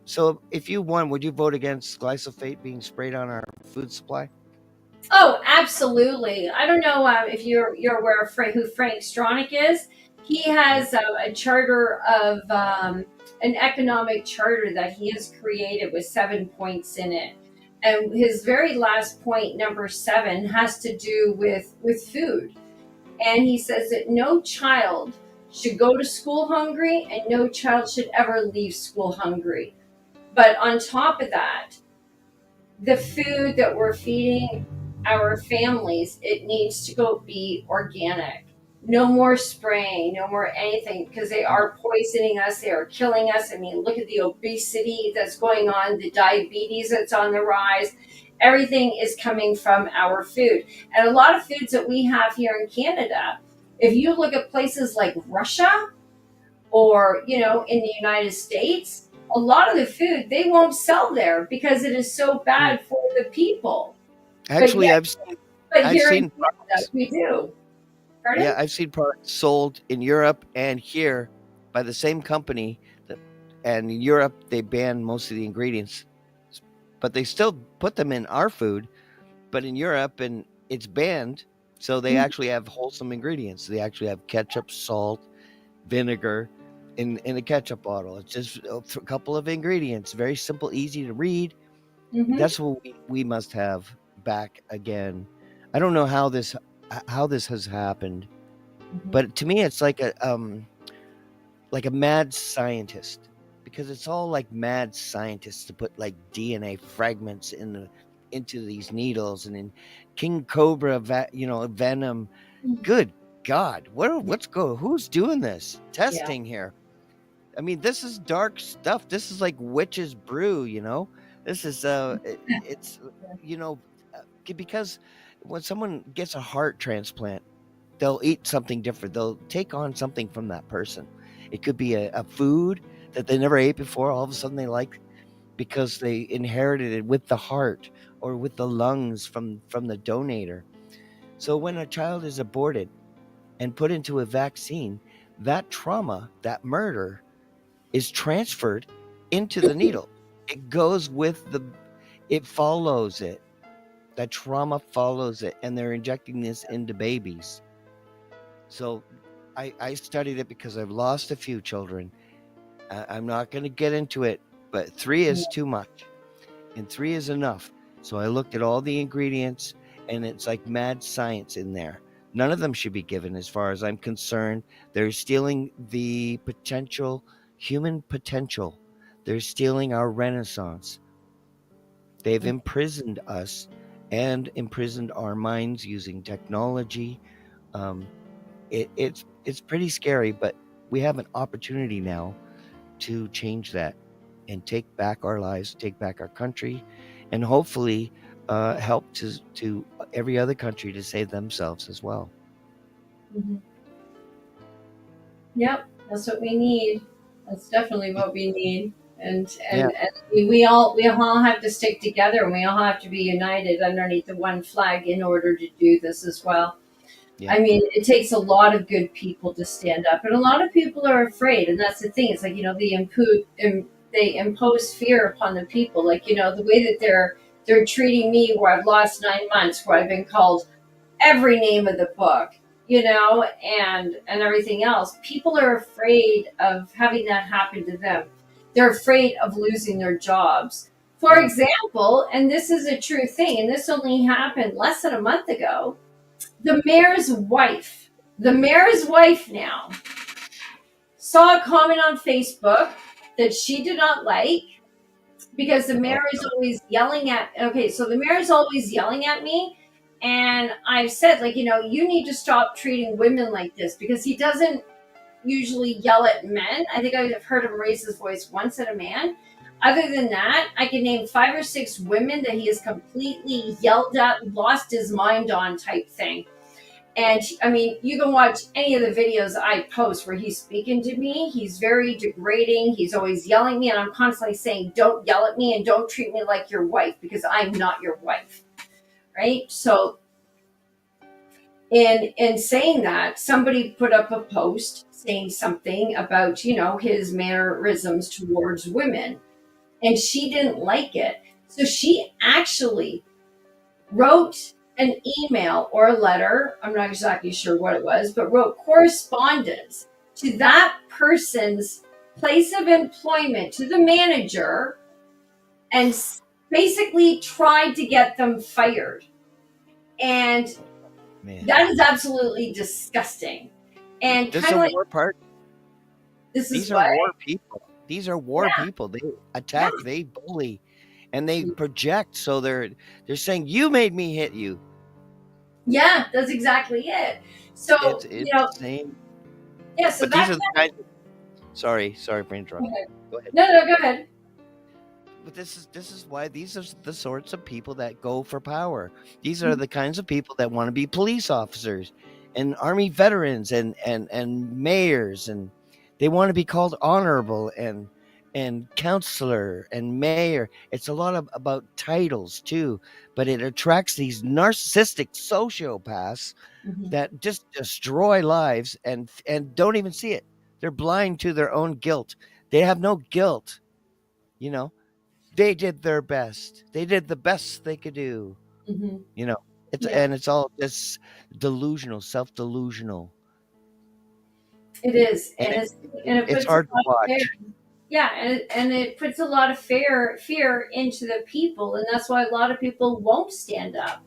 So, if you won, would you vote against glyphosate being sprayed on our food supply? Oh, absolutely. I don't know if you're aware of who Frank Stronach is. He Yeah. has a charter of an economic charter that he has created with 7 points in it, and his very last point, number 7, has to do with food. And he says that no child should go to school hungry, and no child should ever leave school hungry. But on top of that, the food that we're feeding our families, it needs to go be organic. No more spraying, no more anything, because they are poisoning us, they are killing us. I mean, look at the obesity that's going on, the diabetes that's on the rise. Everything is coming from our food. And a lot of foods that we have here in Canada, if you look at places like Russia, or in the United States, a lot of the food they won't sell there because it is so Mm. bad for the people. But Actually, yet, but I've here in seen Canada, products. we do. Yeah, Pardon? I've seen products sold in Europe and here by the same company. And in Europe, they ban most of the ingredients, but they still put them in our food. But in Europe, and it's banned, so they Mhm, actually have wholesome ingredients. They actually have ketchup, salt, vinegar in a ketchup bottle. It's just a couple of ingredients, very simple, easy to read. mhm, That's what we must have back again. I don't know how this has happened, mhm, but to me, it's like a mad scientist, because it's all like mad scientists to put like DNA fragments into these needles, and in king cobra venom. mhm. Good god, Yeah, who's doing this yeah. testing here? I mean, this is dark stuff. This is like witch's brew. This is it's you know because when someone gets a heart transplant, they'll eat something different. They'll take on something from that person. It could be a food that they never ate before. All of a sudden they like because they inherited it with the heart or with the lungs from the donator. So when a child is aborted and put into a vaccine, that trauma, that murder is transferred into the needle. It goes with it follows it. That trauma follows it, and they're injecting this into babies. So I studied it because I've lost a few children. I'm not going to get into it, but three is too much, and three is enough. So I looked at all the ingredients, and it's like mad science in there. None of them should be given, as far as I'm concerned. They're stealing the potential, human potential. They're stealing our renaissance. They've imprisoned us and imprisoned our minds using technology. Um, it's pretty scary, but we have an opportunity now to change that and take back our lives, take back our country, and hopefully help to every other country to save themselves as well. Mm-hmm. Yep, that's what we need. That's definitely what we need. Yeah, And we all have to stick together, and we all have to be united underneath the one flag in order to do this as well. yeah, I mean, it takes a lot of good people to stand up, and a lot of people are afraid. And that's the thing. It's like, they impose fear upon the people. Like, the way that they're treating me, where I've lost 9 months, where I've been called every name of the book, and everything else. People are afraid of having that happen to them. They're afraid of losing their jobs. For yeah. example, and this is a true thing, and this only happened less than a month ago, the mayor's wife now saw a comment on Facebook that she did not like, because the Oh, mayor is always yelling at okay so the mayor is always yelling at me, and I've said, like, you need to stop treating women like this, because he doesn't usually yell at men. I think I've heard him raise his voice once at a man. Other than that, I can name 5 or 6 women that he has completely yelled at, lost his mind on, type thing. And I mean, you can watch any of the videos I post where he's speaking to me. He's very degrading. He's always yelling at me, and I'm constantly saying, "Don't yell at me and don't treat me like your wife, because I'm not your wife." Right? So, in saying that, somebody put up a post saying something about, his mannerisms towards women, and she didn't like it. So she actually wrote an email or a letter, I'm not exactly sure what it was, but wrote correspondence to that person's place of employment, to the manager, and basically tried to get them fired. And man. that is absolutely disgusting. And This is kind a of like, war part. this is These are what? war people. These are war Yeah, people. They yeah, attack, they bully, and they project. So they're saying you made me hit you. yeah, that's exactly it. So, It's insane. yeah, so But these that's are the kinds. Sorry for go interrupting. ahead. Go ahead. No, no, go ahead. But this is why these are the sorts of people that go for power. These are Mhm, the kinds of people that want to be police officers and army veterans and mayors, and they want to be called honorable and counselor and mayor. It's a lot of about titles too, but it attracts these narcissistic sociopaths mhm, that just destroy lives and don't even see it. They're blind to their own guilt. They have no guilt, you know they did their best. They did the best they could do. mhm. You know, Yeah, it's all just delusional, self-delusional, it is, and and it it's puts a hard to lot of fear. watch. Yeah, and it puts a lot of fear into the people, and that's why a lot of people won't stand up,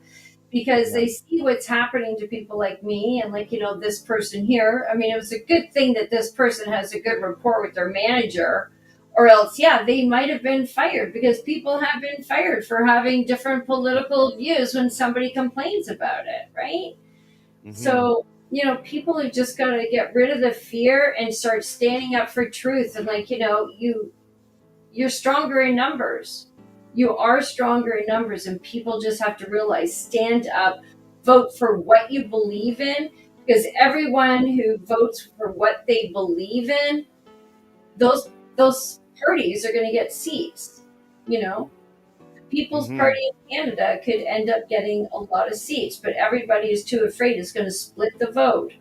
because Yeah. they see what's happening to people like me, and, like, this person here. I mean, it was a good thing that this person has a good rapport with their manager, or else, yeah, they might have been fired, because people have been fired for having different political views when somebody complains about it, right? Hmm. So, people have just got to get rid of the fear and start standing up for truth. And, like, you're stronger in numbers. You are stronger in numbers, and people just have to realize, stand up, vote for what you believe in, because everyone who votes for what they believe in, those parties are going to get seats. You know, the People's Mm-hmm. Party in Canada could end up getting a lot of seats, but everybody is too afraid it's going to split the vote.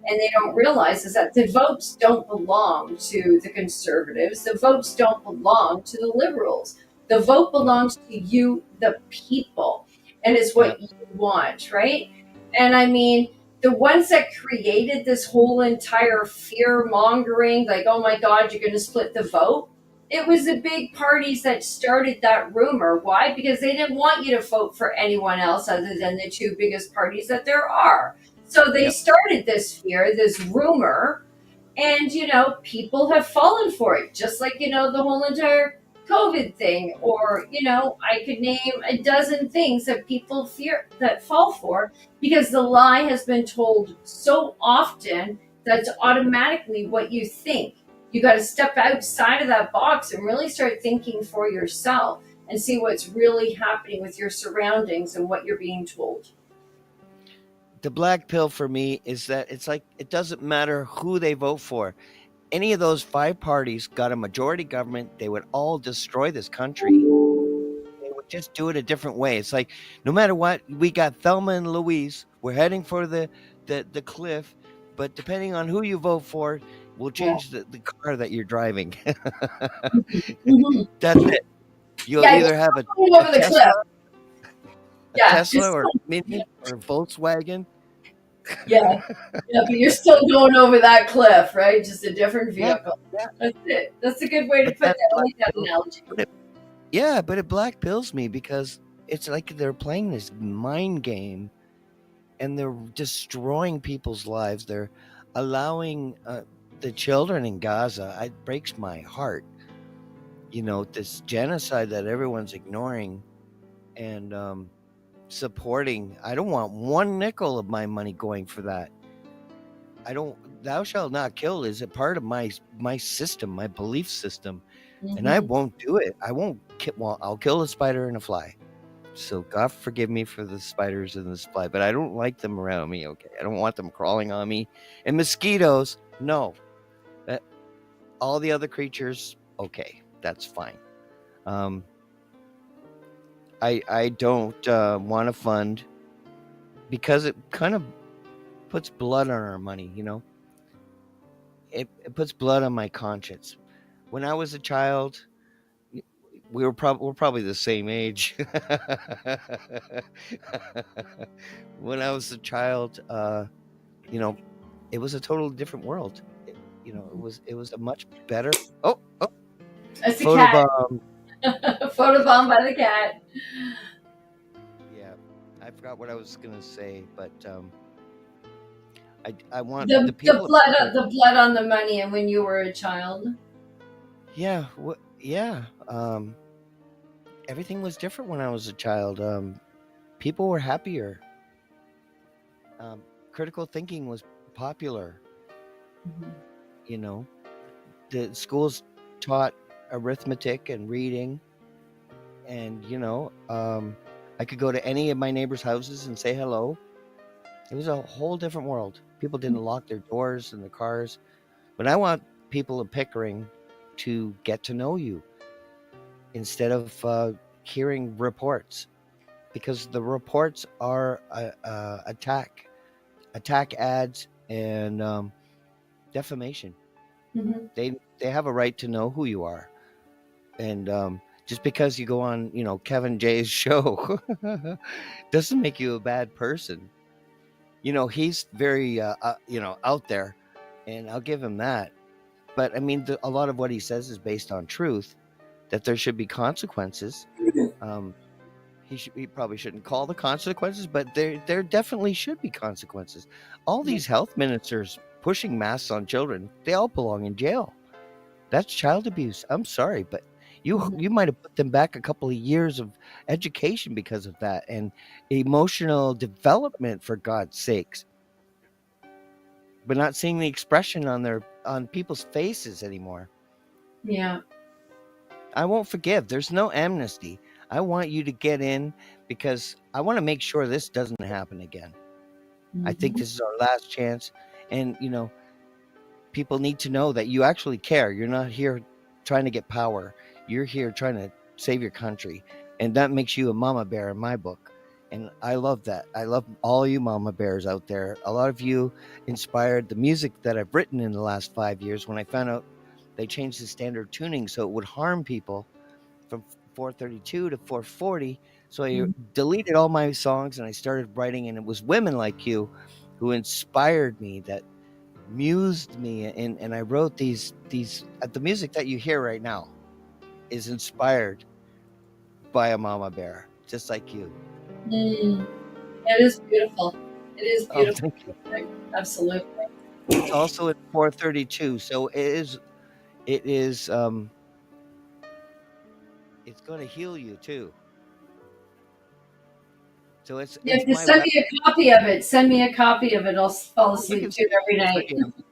And they don't realize is that the votes don't belong to the conservatives. The votes don't belong to the liberals. The vote No. belongs to you, the people, and it's Yep. what you want, right? And I mean, the ones that created this whole entire fear mongering, like, oh my God, you're going to split the vote. It was the big parties that started that rumor. Why? Because they didn't want you to vote for anyone else other than the two biggest parties that there are. So they Yep. started this fear, this rumor, and people have fallen for it. Just like the whole entire COVID thing, or I could name a dozen things that people fear that fall for because the lie has been told so often that's automatically what you think. You got to step outside of that box and really start thinking for yourself and see what's really happening with your surroundings and what you're being told. The black pill for me is that it's like it doesn't matter who they vote for. Any of those five parties got a majority government, they would all destroy this country. They would just do it a different way. It's like no matter what, we got Thelma and Louise. We're heading for the cliff, but depending on who you vote for, will Yeah. change the car that you're driving. Mhm. That's it. You'll Yeah, you're either have going a over the cliff. Yeah, Tesla or Mini or Volkswagen. yeah, yeah, but you're still going over that cliff, right? Just a different Yeah, vehicle. yeah. That's it. That's a good way to But put that that. I black like that pill, analogy. but yeah, but it black pills me because it's like they're playing this mind game and they're destroying people's lives. They're allowing the children in Gaza. It breaks my heart. This genocide that everyone's ignoring and supporting. I don't want one nickel of my money going for that. I don't. Thou shalt not kill is a part of my system, my belief system, and I Hmm. won't do it. I won't. Well, I'll kill a spider and a fly. So God forgive me for the spiders and the fly, but I don't like them around me. Okay, I don't want them crawling on me. And mosquitoes, no. That all the other creatures, okay, that's fine. Um, I don't want to fund because it kind of puts blood on our money. It puts blood on my conscience. When I was a child, we're probably the same age. When I was a child, you know, it was a totally different world. It was a much better. Oh, That's a cat. photobomb. Photobomb by the cat. Yeah, I forgot what I was gonna say, but I want The the the people of blood Pickering. the blood on the money, and when you were a child. Yeah, yeah. Everything was different when I was a child. People were happier. Critical thinking was popular. Mhm. You know, the schools taught arithmetic and reading, and I could go to any of my neighbors' houses and say hello. It was a whole different world. People didn't lock their doors and their cars. But I want people of Pickering to get to know you instead of hearing reports, because the reports are attack ads and defamation. Mhm. They have a right to know who you are, and just because you go on Kevin Jay's show doesn't make you a bad person. He's very out there, and I'll give him that. But I mean, a lot of what he says is based on truth. That there should be consequences. Um, he probably shouldn't call the consequences, but there definitely should be consequences. All these health ministers pushing masks on children, they all belong in jail. That's child abuse. I'm sorry, but you Mhm. you might have put them back a couple of years of education because of that, and emotional development, for God's sakes. But not seeing the expression on people's faces anymore. Yeah. I won't forgive. There's no amnesty. I want you to get in because I want to make sure this doesn't happen again. I think Mhm. this is our last chance. And, people need to know that you actually care. You're not here trying to get power. You're here trying to save your country. And that makes you a mama bear in my book. And I love that. I love all you mama bears out there. A lot of you inspired the music that I've written in the last 5 years when I found out they changed the standard tuning so it would harm people from 432 to 440. So I Mhm. deleted all my songs and I started writing, and it was women like you who inspired me, that mused me, and I wrote these the music that you hear right now is inspired by a mama bear, just like you. Mm. It is beautiful. It is Oh, beautiful. thank you. Absolutely. It's also at 432, so it is it's going to heal you too. So You it's have to my send web. me a copy of it. Send me a copy of it. I'll fall Oh, you asleep can to see it it every for night. free.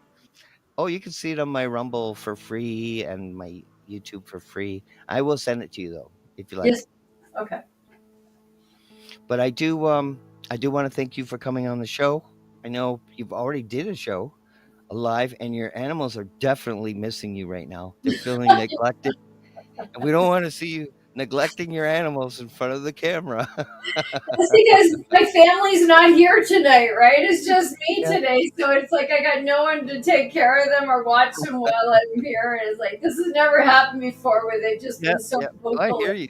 Oh, you can see it on my Rumble for free and my YouTube for free. I will send it to you though, if you like. Yes. Okay. But I do want to thank you for coming on the show. I know you've already did a show alive, and your animals are definitely missing you right now. They're feeling neglected, and we don't want to see you neglecting your animals in front of the camera. That's because my family's not here tonight, right? It's just me Yeah, today. So it's like I got no one to take care of them or watch them while I'm here. And it's like, this has never happened before where they've just yeah, been so yeah. I vocal. hear you.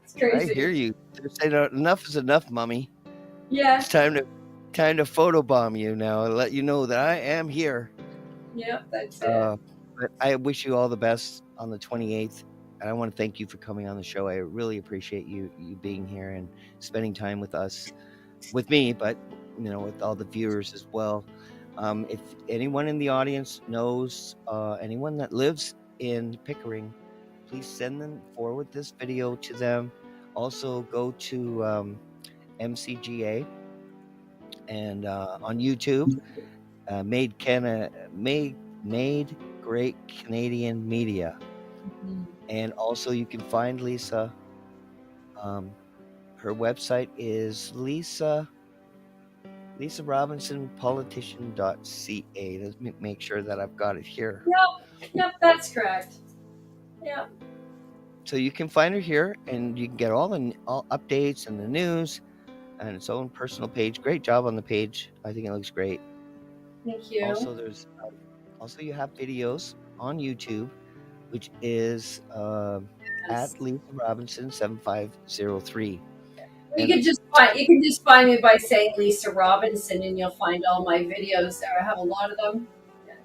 It's I crazy. hear you. They're saying enough is enough, Mummy. Yeah. It's time to photobomb you now and let you know that I am here. Yep. That's it. Uh, but I wish you all the best on the 28th, and I want to thank you for coming on the show. I really appreciate you being here and spending time with us, with me, but with all the viewers as well. If anyone in the audience knows anyone that lives in Pickering, please send them forward this video to them. Also, go to MCGA and on YouTube, made great Canadian media. Mhm. And also, you can find Lisa. Um, her website is Lisa Robinson politician.ca. Let's make sure that I've got it here. Yep. Yep. That's correct. Yep. So you can find her here, and you can get all updates and the news and its own personal page. Great job on the page. I think it looks great. Thank you. Also, also you have videos on YouTube, which is at Yes. Lisa Robinson 7503. You And can just find me by saying Lisa Robinson, and you'll find all my videos there. I have a lot of them.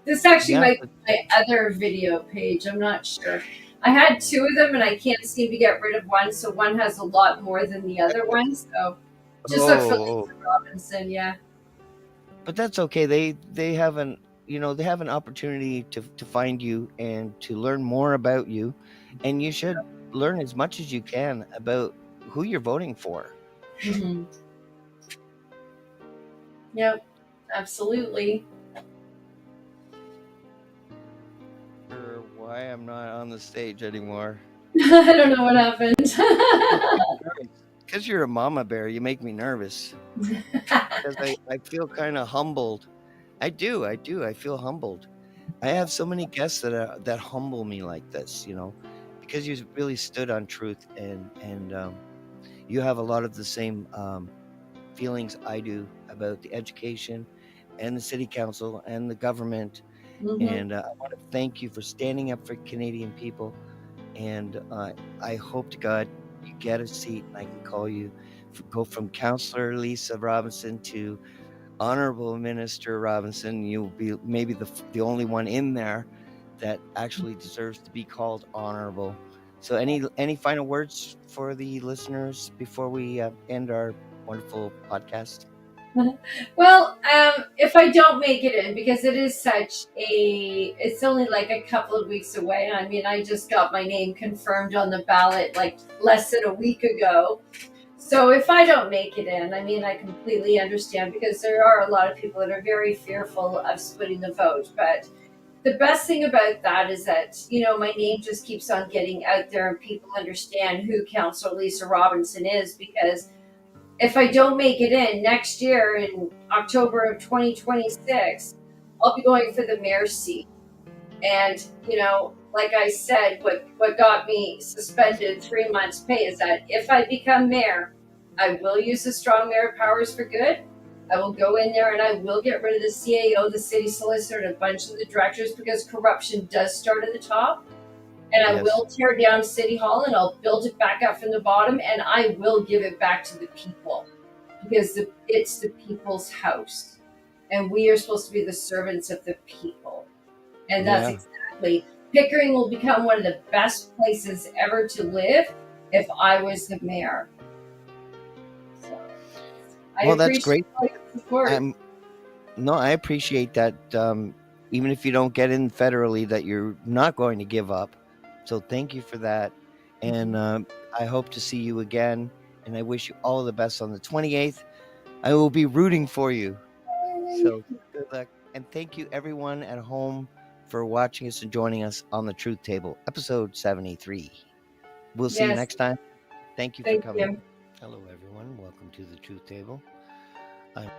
This actually yeah, might be my other video page. I'm not sure. I had two of them, and I can't seem to get rid of one. So one has a lot more than the other one. So just look for oh, Lisa Robinson. Yeah. but that's okay. They have an opportunity to find you and to learn more about you, and you should learn as much as you can about who you're voting for. Hmm. Yep. Absolutely. Or why I'm not on the stage anymore. I don't know what happened. Because you're a mama bear, you make me nervous. Because I feel kind of humbled. I do. I feel humbled. I have so many guests that humble me like this, because you really stood on truth, and you have a lot of the same feelings I do about the education and the city council and the government. Hmm. And I want to thank you for standing up for Canadian people. And I hope to God you get a seat and I can call you, go from Councilor Lisa Robinson to Honorable Minister Robinson. You'll be maybe the only one in there that actually deserves to be called honorable. So, any final words for the listeners before we end our wonderful podcast? Well, if I don't make it in, because it's only like a couple of weeks away. I mean, I just got my name confirmed on the ballot like less than a week ago. So if I don't make it in, I mean, I completely understand because there are a lot of people that are very fearful of splitting the vote. But the best thing about that is that, my name just keeps on getting out there and people understand who Councilor Lisa Robinson is, because if I don't make it in next year in October of 2026, I'll be going for the mayor's seat. And, like I said, what got me suspended 3 months' pay is that if I become mayor, I will use the strong mayor powers for good. I will go in there and I will get rid of the CAO, the city solicitor, and a bunch of the directors, because corruption does start at the top. And I Yes. will tear down City Hall and I'll build it back up from the bottom, and I will give it back to the people, because it's the people's house. And we are supposed to be the servants of the people. And that's Yeah. exactly. Pickering will become one of the best places ever to live if I was the mayor. So I Well, that's appreciate great. all your support. No, I appreciate that. Even if you don't get in federally, that you're not going to give up. So thank you for that. And I hope to see you again. And I wish you all the best on the 28th. I will be rooting for you. So good luck. And thank you, everyone at home, for watching us and joining us on the Truth Table, episode 73. We'll see you Yes, next time. Thank you for thank coming. you. Hello, everyone. Welcome to the Truth Table. I'm